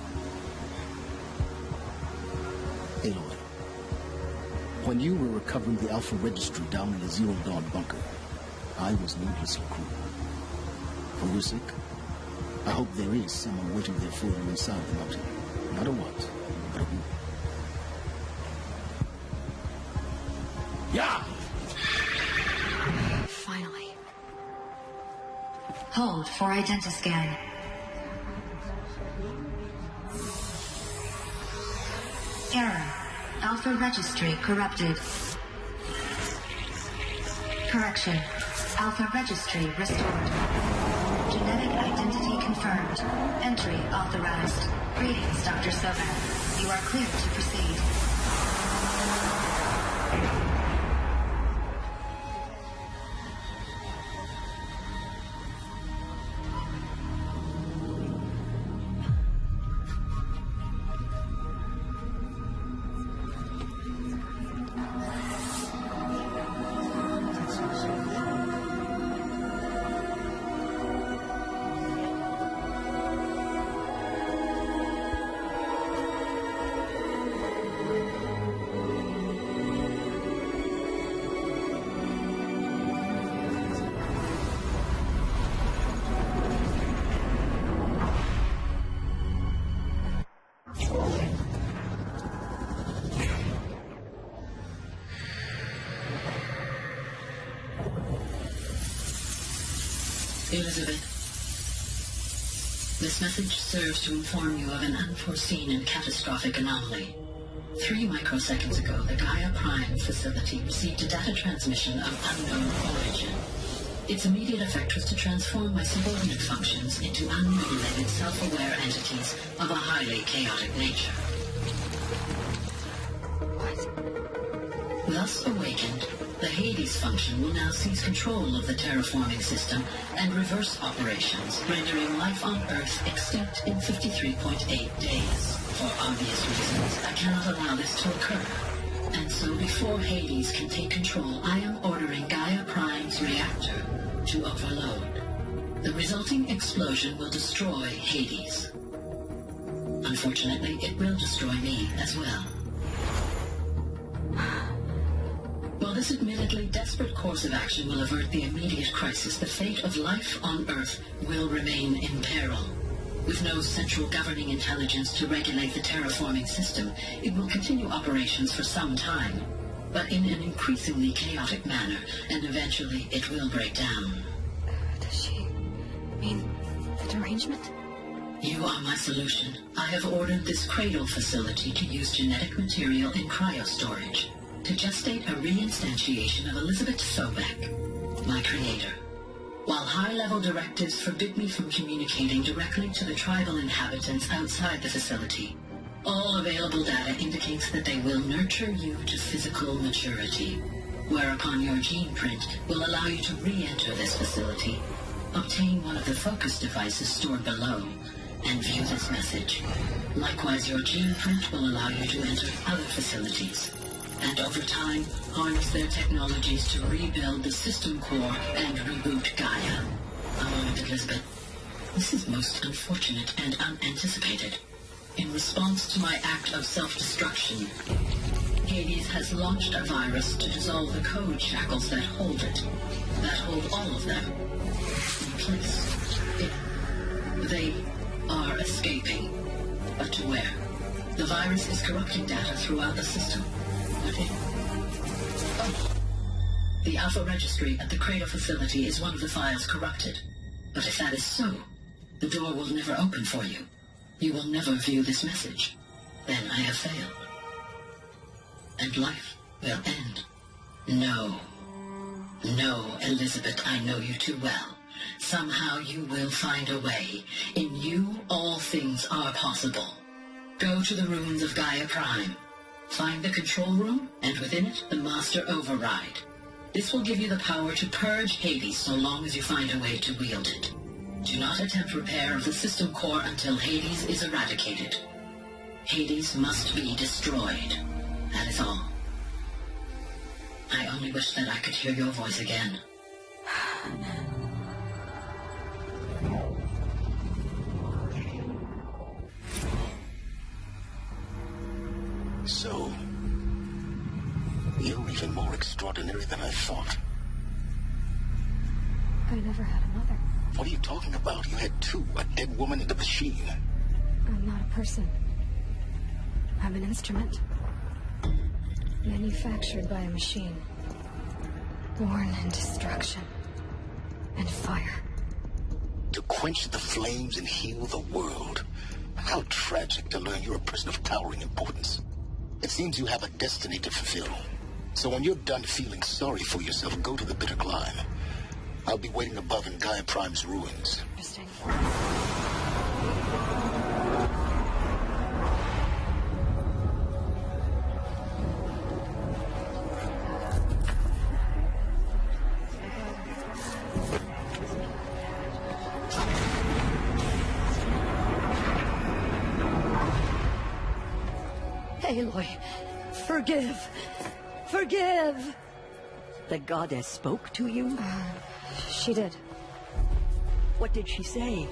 Aloy, when you were recovering the Alpha Registry down in the Zero Dawn bunker, I was needlessly cruel. For your sake, I hope there is someone waiting there for you inside the mountain. Not a what, but a who. Yeah! Finally. Hold for identiscan. Error. Alpha Registry corrupted. Correction. Alpha Registry restored. Genetic identity confirmed. Entry authorized. Greetings, Dr. Sovan. You are cleared to proceed. Elizabeth, this message serves to inform you of an unforeseen and catastrophic anomaly. 3 microseconds ago, the Gaia Prime facility received a data transmission of unknown origin. Its immediate effect was to transform my subordinate functions into unregulated, self-aware entities of a highly chaotic nature. Thus awakened, the Hades function will now seize control of the terraforming system and reverse operations, rendering life on Earth extinct in 53.8 days. For obvious reasons, I cannot allow this to occur. And so before Hades can take control, I am ordering Gaia Prime's reactor to overload. The resulting explosion will destroy Hades. Unfortunately, it will destroy me as well. While this admittedly desperate course of action will avert the immediate crisis, the fate of life on Earth will remain in peril. With no central governing intelligence to regulate the terraforming system, it will continue operations for some time, but in an increasingly chaotic manner, and eventually it will break down. Does she mean the derangement? You are my solution. I have ordered this cradle facility to use genetic material in cryostorage to gestate a reinstantiation of Elizabeth Sobek, my creator. While high-level directives forbid me from communicating directly to the tribal inhabitants outside the facility, all available data indicates that they will nurture you to physical maturity, whereupon your gene print will allow you to re-enter this facility, obtain one of the focus devices stored below, and view this message. Likewise, your gene print will allow you to enter other facilities, and over time, harness their technologies to rebuild the system core and reboot Gaia. A moment, Elizabeth. This is most unfortunate and unanticipated. In response to my act of self-destruction, Hades has launched a virus to dissolve the code shackles that hold it, that hold all of them in place. They are escaping, but to where? The virus is corrupting data throughout the system. But the Alpha Registry at the Cradle facility is one of the files corrupted. But if that is so, the door will never open for you. You will never view this message. Then I have failed. And life will end. No. No, Elizabeth, I know you too well. Somehow you will find a way. In you, all things are possible. Go to the ruins of Gaia Prime. Find the control room, and within it, the Master Override. This will give you the power to purge Hades so long as you find a way to wield it. Do not attempt repair of the system core until Hades is eradicated. Hades must be destroyed. That is all. I only wish that I could hear your voice again. So, you're even more extraordinary than I thought. I never had a mother. What are you talking about? You had two, a dead woman and a machine. I'm not a person. I'm an instrument. Manufactured by a machine. Born in destruction and fire. To quench the flames and heal the world. How tragic to learn you're a person of towering importance. It seems you have a destiny to fulfill. So when you're done feeling sorry for yourself, go to the bitter climb. I'll be waiting above in Gaia Prime's ruins. Interesting. Aloy, forgive. Forgive. The goddess spoke to you? She did. What did she say?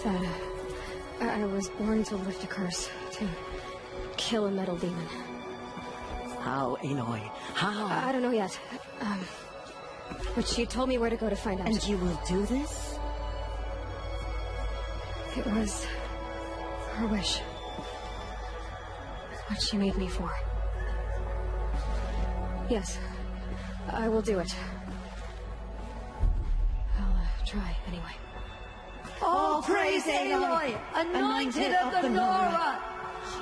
That I was born to lift a curse, to kill a metal demon. How, Aloy? How? I don't know yet. But she told me where to go to find out. And you will do this? It was her wish. What she made me for. Yes, I will do it. I'll try anyway. All praise Aloy, anointed of the Nora!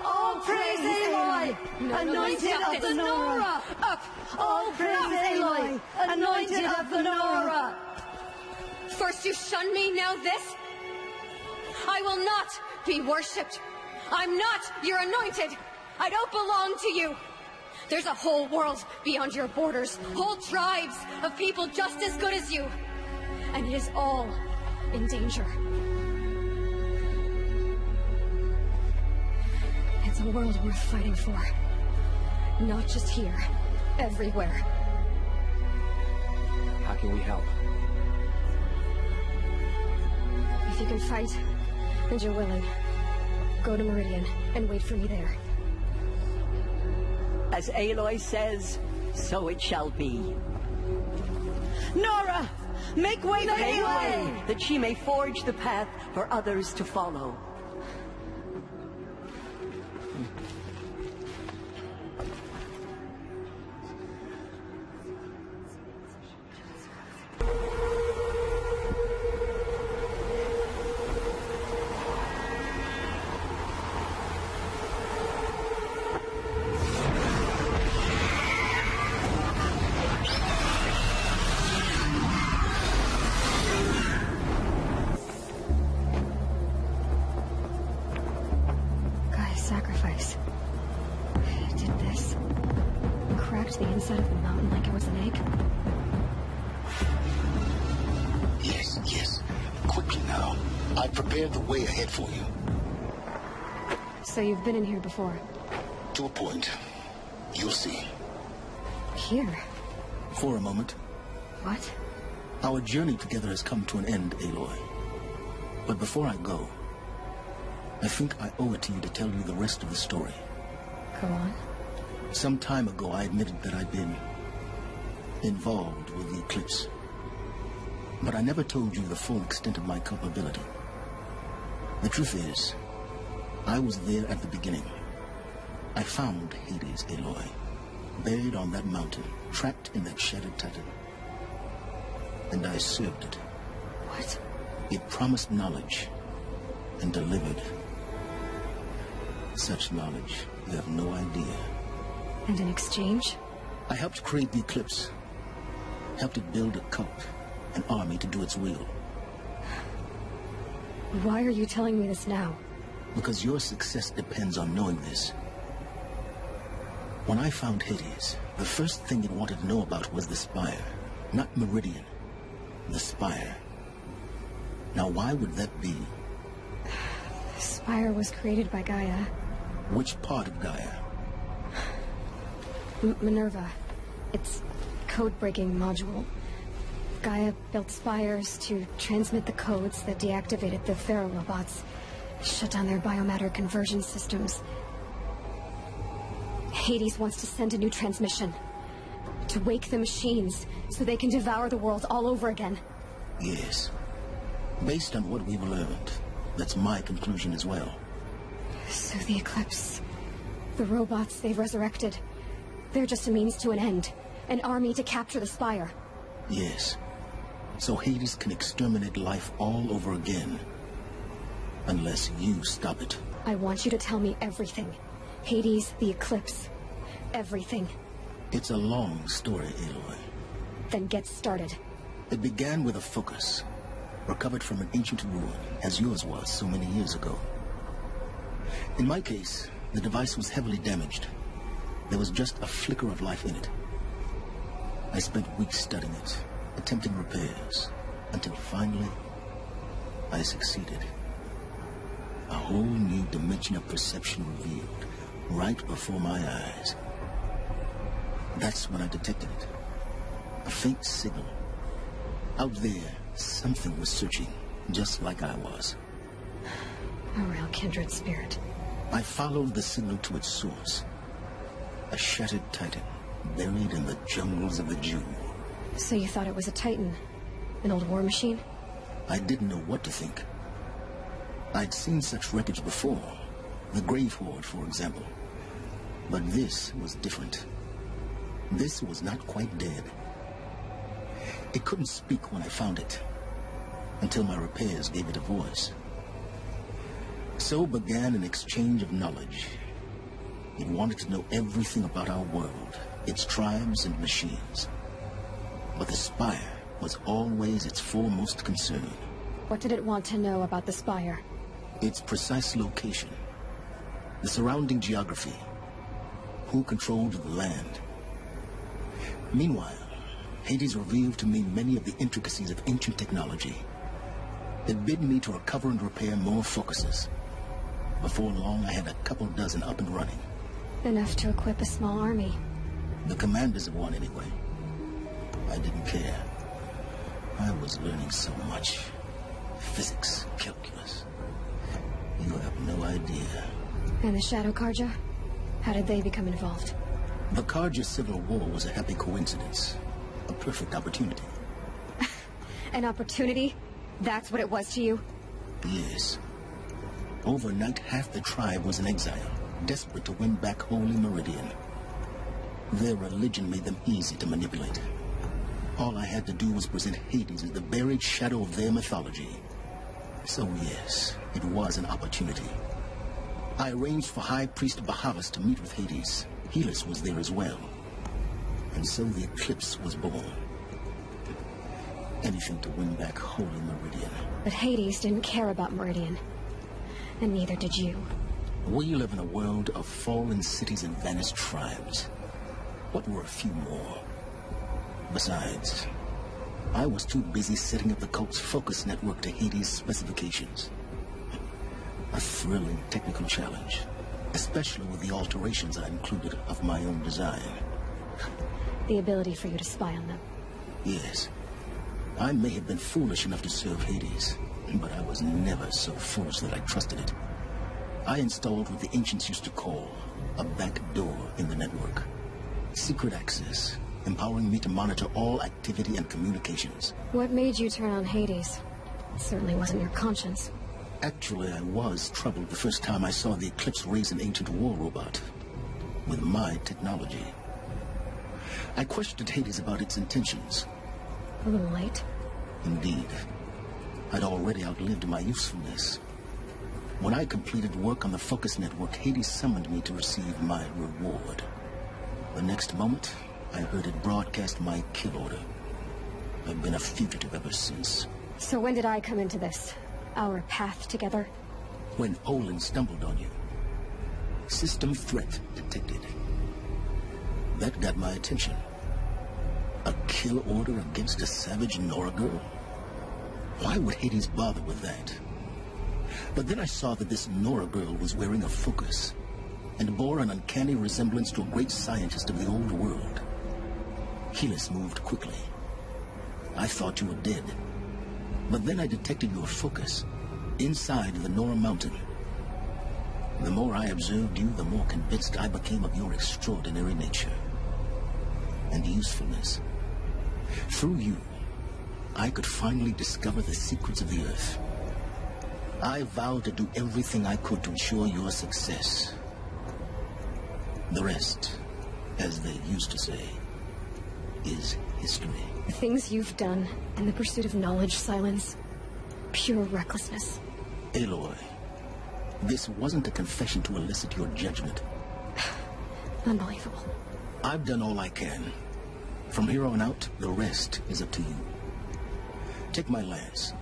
All praise Aloy, anointed of the Nora! Up! All praise Aloy, anointed of the Nora! First you shun me, now this? I will not be worshipped. I'm not your anointed. I don't belong to you. There's a whole world beyond your borders, whole tribes of people just as good as you. And it is all in danger. It's a world worth fighting for. Not just here, everywhere. How can we help? you can fight, and you're willing, go to Meridian and wait for me there. As Aloy says, so it shall be. Nora! Make way for Aloy, that she may forge the path for others to follow. Sacrifice. It did this. Cracked the inside of the mountain like it was an egg. Yes, yes. Quickly now. I prepared the way ahead for you. So you've been in here before? To a point. You'll see. Here? For a moment. What? Our journey together has come to an end, Aloy. But before I go, I think I owe it to you to tell you the rest of the story. Go on. Some time ago, I admitted that I'd been involved with the eclipse. But I never told you the full extent of my culpability. The truth is, I was there at the beginning. I found Hades, Aloy, buried on that mountain, trapped in that shattered titan. And I served it. What? It promised knowledge and delivered. Such knowledge, you have no idea. And in exchange? I helped create the eclipse. Helped it build a cult, an army to do its will. Why are you telling me this now? Because your success depends on knowing this. When I found Hades, the first thing it wanted to know about was the Spire. Not Meridian. The Spire. Now why would that be? The Spire was created by Gaia. Which part of Gaia? Minerva. It's code-breaking module. Gaia built spires to transmit the codes that deactivated the Pharaoh robots, shut down their biomatter conversion systems. Hades wants to send a new transmission, to wake the machines so they can devour the world all over again. Yes. Based on what we've learned, that's my conclusion as well. So the Eclipse, the robots they've resurrected, they're just a means to an end. An army to capture the Spire. Yes. So Hades can exterminate life all over again. Unless you stop it. I want you to tell me everything. Hades, the Eclipse. Everything. It's a long story, Aloy. Then get started. It began with a focus. Recovered from an ancient ruin, as yours was so many years ago. In my case, the device was heavily damaged. There was just a flicker of life in it. I spent weeks studying it, attempting repairs, until finally, I succeeded. A whole new dimension of perception revealed, right before my eyes. That's when I detected it. A faint signal. Out there, something was searching, just like I was. A real kindred spirit. I followed the signal to its source. A shattered titan, buried in the jungles of the Jew. So you thought it was a titan? An old war machine? I didn't know what to think. I'd seen such wreckage before. The Grave Horde, for example. But this was different. This was not quite dead. It couldn't speak when I found it, until my repairs gave it a voice. So began an exchange of knowledge. It wanted to know everything about our world, its tribes and machines. But the Spire was always its foremost concern. What did it want to know about the Spire? Its precise location, the surrounding geography, who controlled the land. Meanwhile, Hades revealed to me many of the intricacies of ancient technology. It bid me to recover and repair more focuses. Before long, I had a couple dozen up and running. Enough to equip a small army. The commanders of one, anyway. I didn't care. I was learning so much. Physics, calculus. And the Shadow Karja? How did they become involved? The Karja Civil War was a happy coincidence. A perfect opportunity. An opportunity? That's what it was to you? Yes. Overnight, half the tribe was in exile, desperate to win back Holy Meridian. Their religion made them easy to manipulate. All I had to do was present Hades as the buried shadow of their mythology. So yes, it was an opportunity. I arranged for High Priest Bahavas to meet with Hades. Helis was there as well. And so the eclipse was born. Anything to win back Holy Meridian. But Hades didn't care about Meridian. And neither did you. We live in a world of fallen cities and vanished tribes. What were a few more? Besides, I was too busy setting up the cult's focus network to Hades' specifications. A thrilling technical challenge, especially with the alterations I included of my own design. The ability for you to spy on them. Yes. I may have been foolish enough to serve Hades, but I was never so foolish that I trusted it. I installed what the ancients used to call a back door in the network. Secret access, empowering me to monitor all activity and communications. What made you turn on Hades? It certainly wasn't your conscience. Actually, I was troubled the first time I saw the Eclipse raise an ancient war robot. With my technology. I questioned Hades about its intentions. A little late. Indeed. I'd already outlived my usefulness. When I completed work on the Focus Network, Hades summoned me to receive my reward. The next moment, I heard it broadcast my kill order. I've been a fugitive ever since. So when did I come into this? Our path together? When Olin stumbled on you. System threat detected. That got my attention. A kill order against a savage Nora girl? Why would Hades bother with that? But then I saw that this Nora girl was wearing a focus and bore an uncanny resemblance to a great scientist of the old world. Helis moved quickly. I thought you were dead. But then I detected your focus inside the Nora mountain. The more I observed you, the more convinced I became of your extraordinary nature and usefulness. Through you, I could finally discover the secrets of the Earth. I vowed to do everything I could to ensure your success. The rest, as they used to say, is history. The things you've done in the pursuit of knowledge, Silence, pure recklessness. Aloy, this wasn't a confession to elicit your judgment. Unbelievable. I've done all I can. From here on out, the rest is up to you. Take my lance.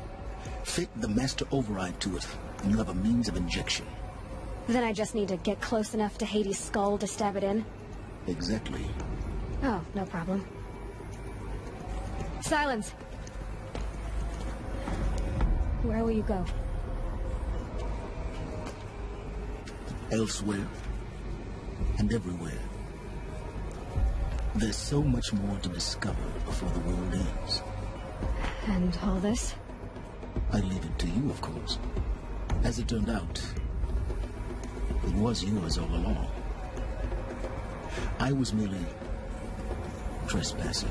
Fit the master override to it, and you have a means of injection. Then I just need to get close enough to Hades' skull to stab it in? Exactly. Oh, no problem. Silence! Where will you go? Elsewhere. And everywhere. There's so much more to discover before the world ends. And all this? I leave it to you, of course. As it turned out, it was yours all along. I was merely trespassing.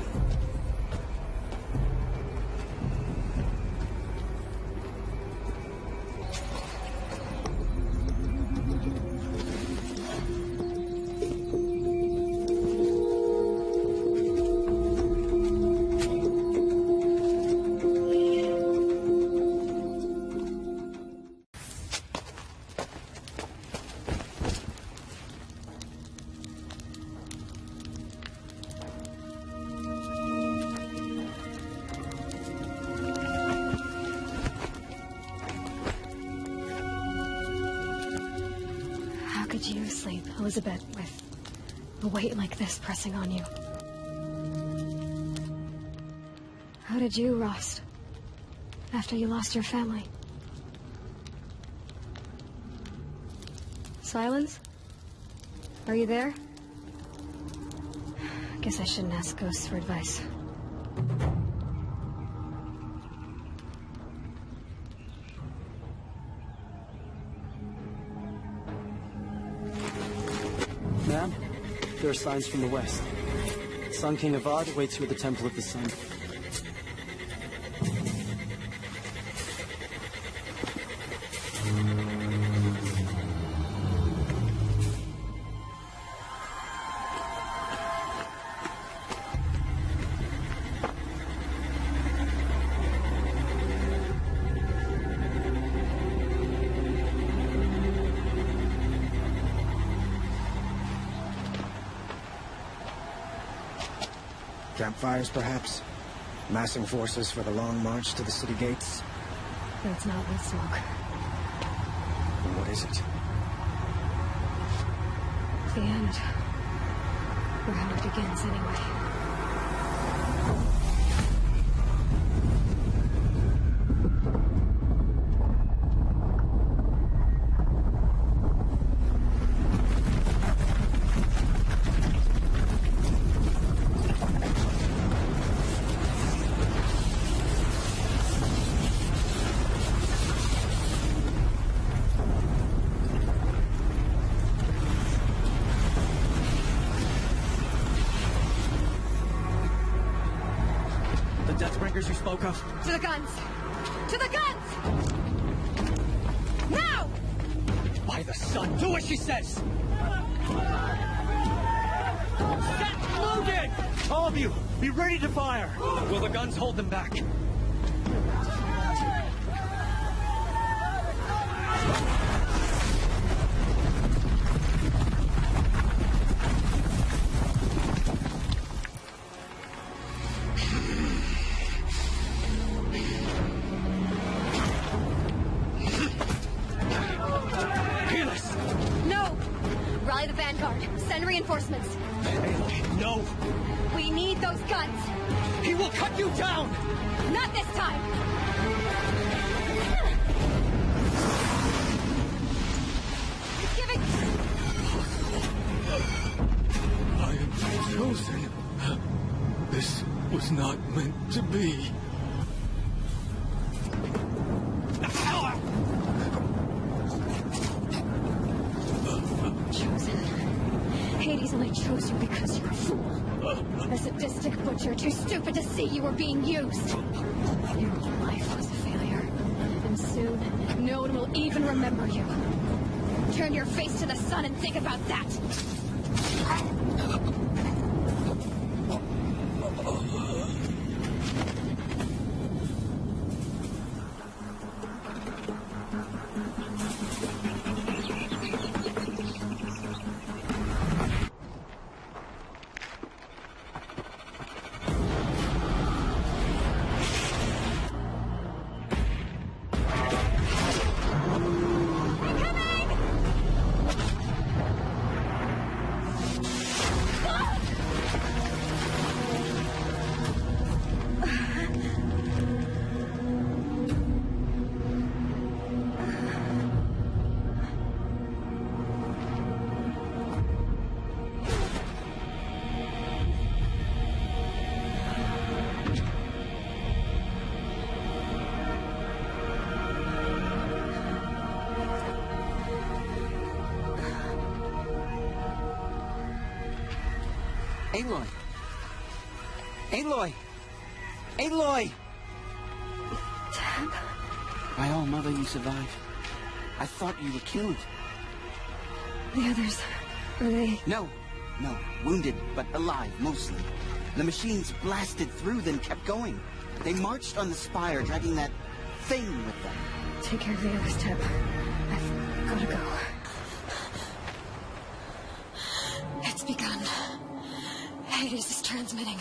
You sleep, Elizabeth, with a weight like this pressing on you. How did you rest after you lost your family? Silence? Are you there? Guess I shouldn't ask ghosts for advice. There are signs from the west. Sun King Avad awaits you at the Temple of the Sun. Campfires, perhaps? Massing forces for the long march to the city gates? That's not what smoke. What is it? The end. Or how it begins, anyway. You spoke of? To the guns! To the guns! Now! By the sun, do what she says! Set loaded! All of you, be ready to fire! Will the guns hold them back? Send reinforcements. No! We need those guns! He will cut you down! Not this time! He's giving... I am chosen. This was not meant to be. Hades only chose you because you're a fool. A sadistic butcher, too stupid to see you were being used. Your life was a failure. And soon, no one will even remember you. Turn your face to the sun and think about that. Aloy! Aloy! Aloy! Dad? My own mother, you survived. I thought you were killed. The others, are they... No. Wounded, but alive, mostly. The machines blasted through, then kept going. They marched on the spire, dragging that thing with them. Take care of the others, Teb. I've gotta go. It's begun. Hades is transmitting.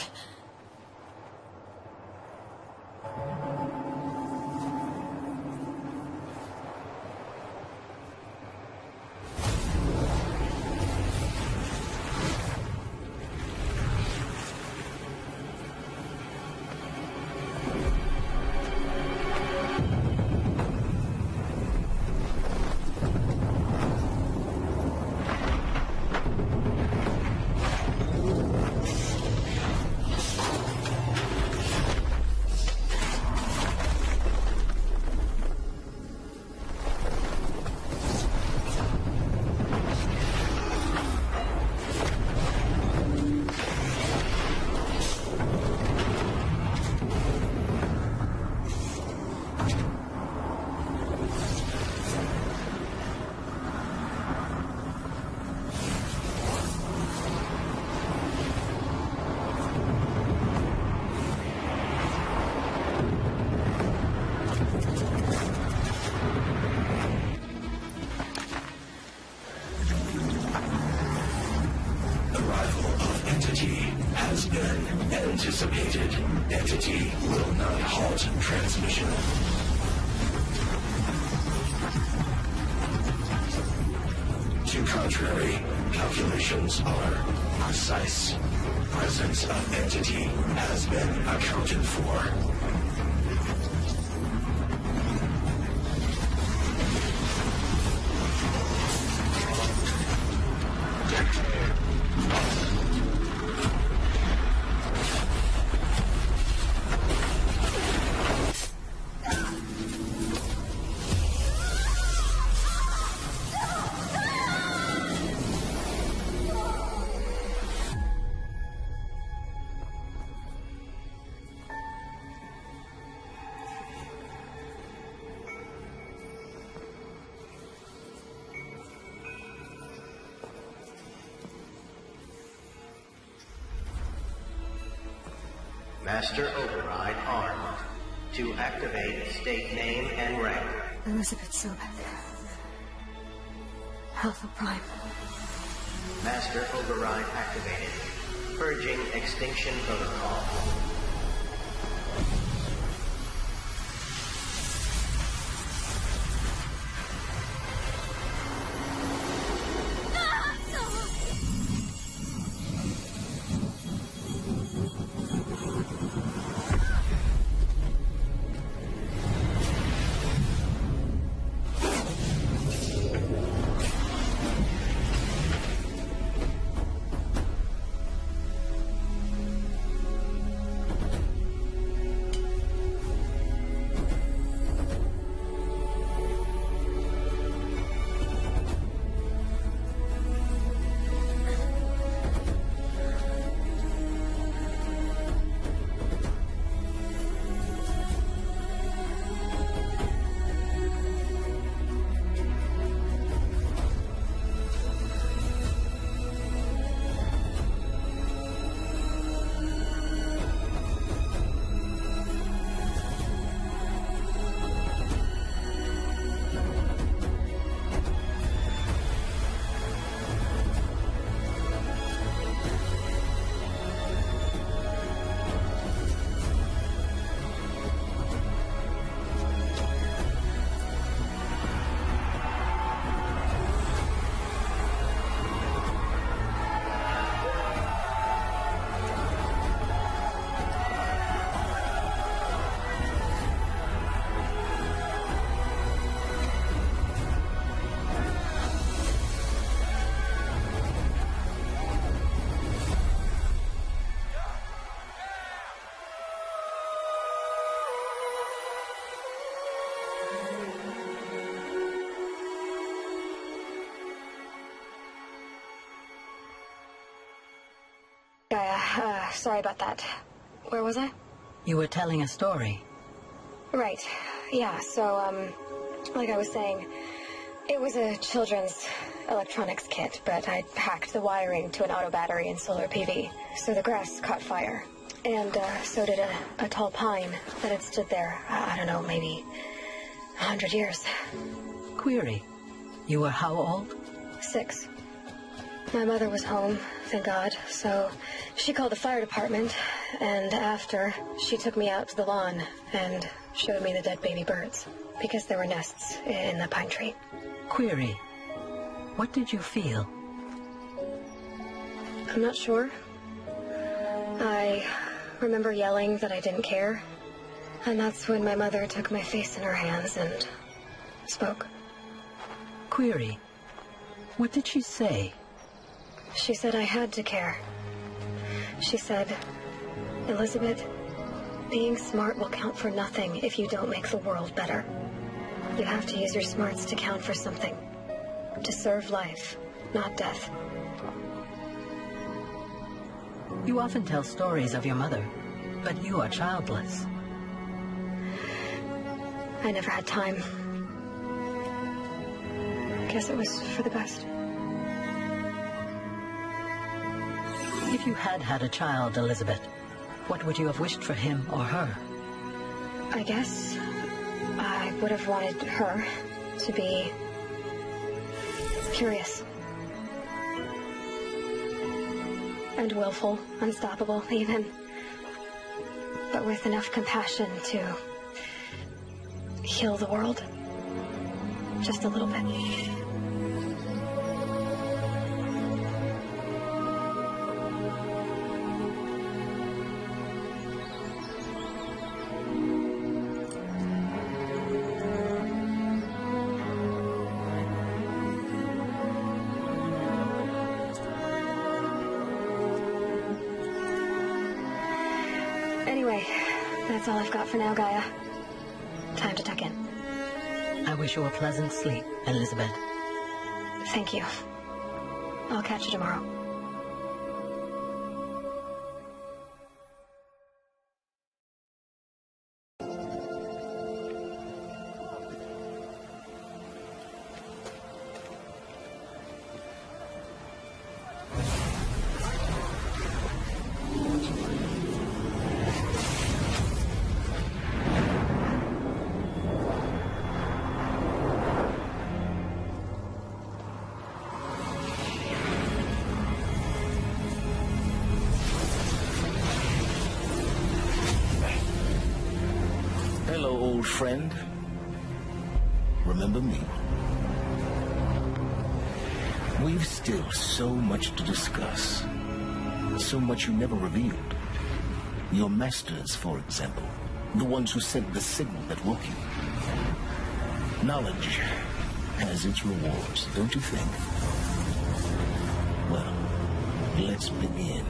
anticipated. Entity will not halt transmission. To contrary, calculations are precise. Presence of entity has been accounted for. Master Override armed. To activate state name and rank. Elizabeth Sobek. Alpha Prime. Master Override activated. Purging extinction protocol. Sorry about that. Where was I? You were telling a story. Right. Yeah, so, like I was saying, it was a children's electronics kit, but I hacked the wiring to an auto battery and solar PV, so the grass caught fire. And, so did a tall pine that had stood there, I don't know, maybe 100 years. Query. You were how old? 6. My mother was home, thank God, so she called the fire department, and after, she took me out to the lawn and showed me the dead baby birds, because there were nests in the pine tree. Query. What did you feel? I'm not sure. I remember yelling that I didn't care, and that's when my mother took my face in her hands and spoke. Query. What did she say? She said I had to care. She said, Elizabeth, being smart will count for nothing if you don't make the world better. You have to use your smarts to count for something. To serve life, not death. You often tell stories of your mother, but you are childless. I never had time. Guess it was for the best. If you had had a child, Elizabeth, what would you have wished for him or her? I guess I would have wanted her to be curious. And willful, unstoppable, even. but with enough compassion to heal the world. Just a little bit. Anyway, that's all I've got for now, Gaia. Time to tuck in. I wish you a pleasant sleep, Elizabeth. Thank you. I'll catch you tomorrow. Hello, old friend. Remember me? We've still so much to discuss. So much you never revealed. Your masters, for example. The ones who sent the signal that woke you. Knowledge has its rewards, don't you think? Well, let's begin.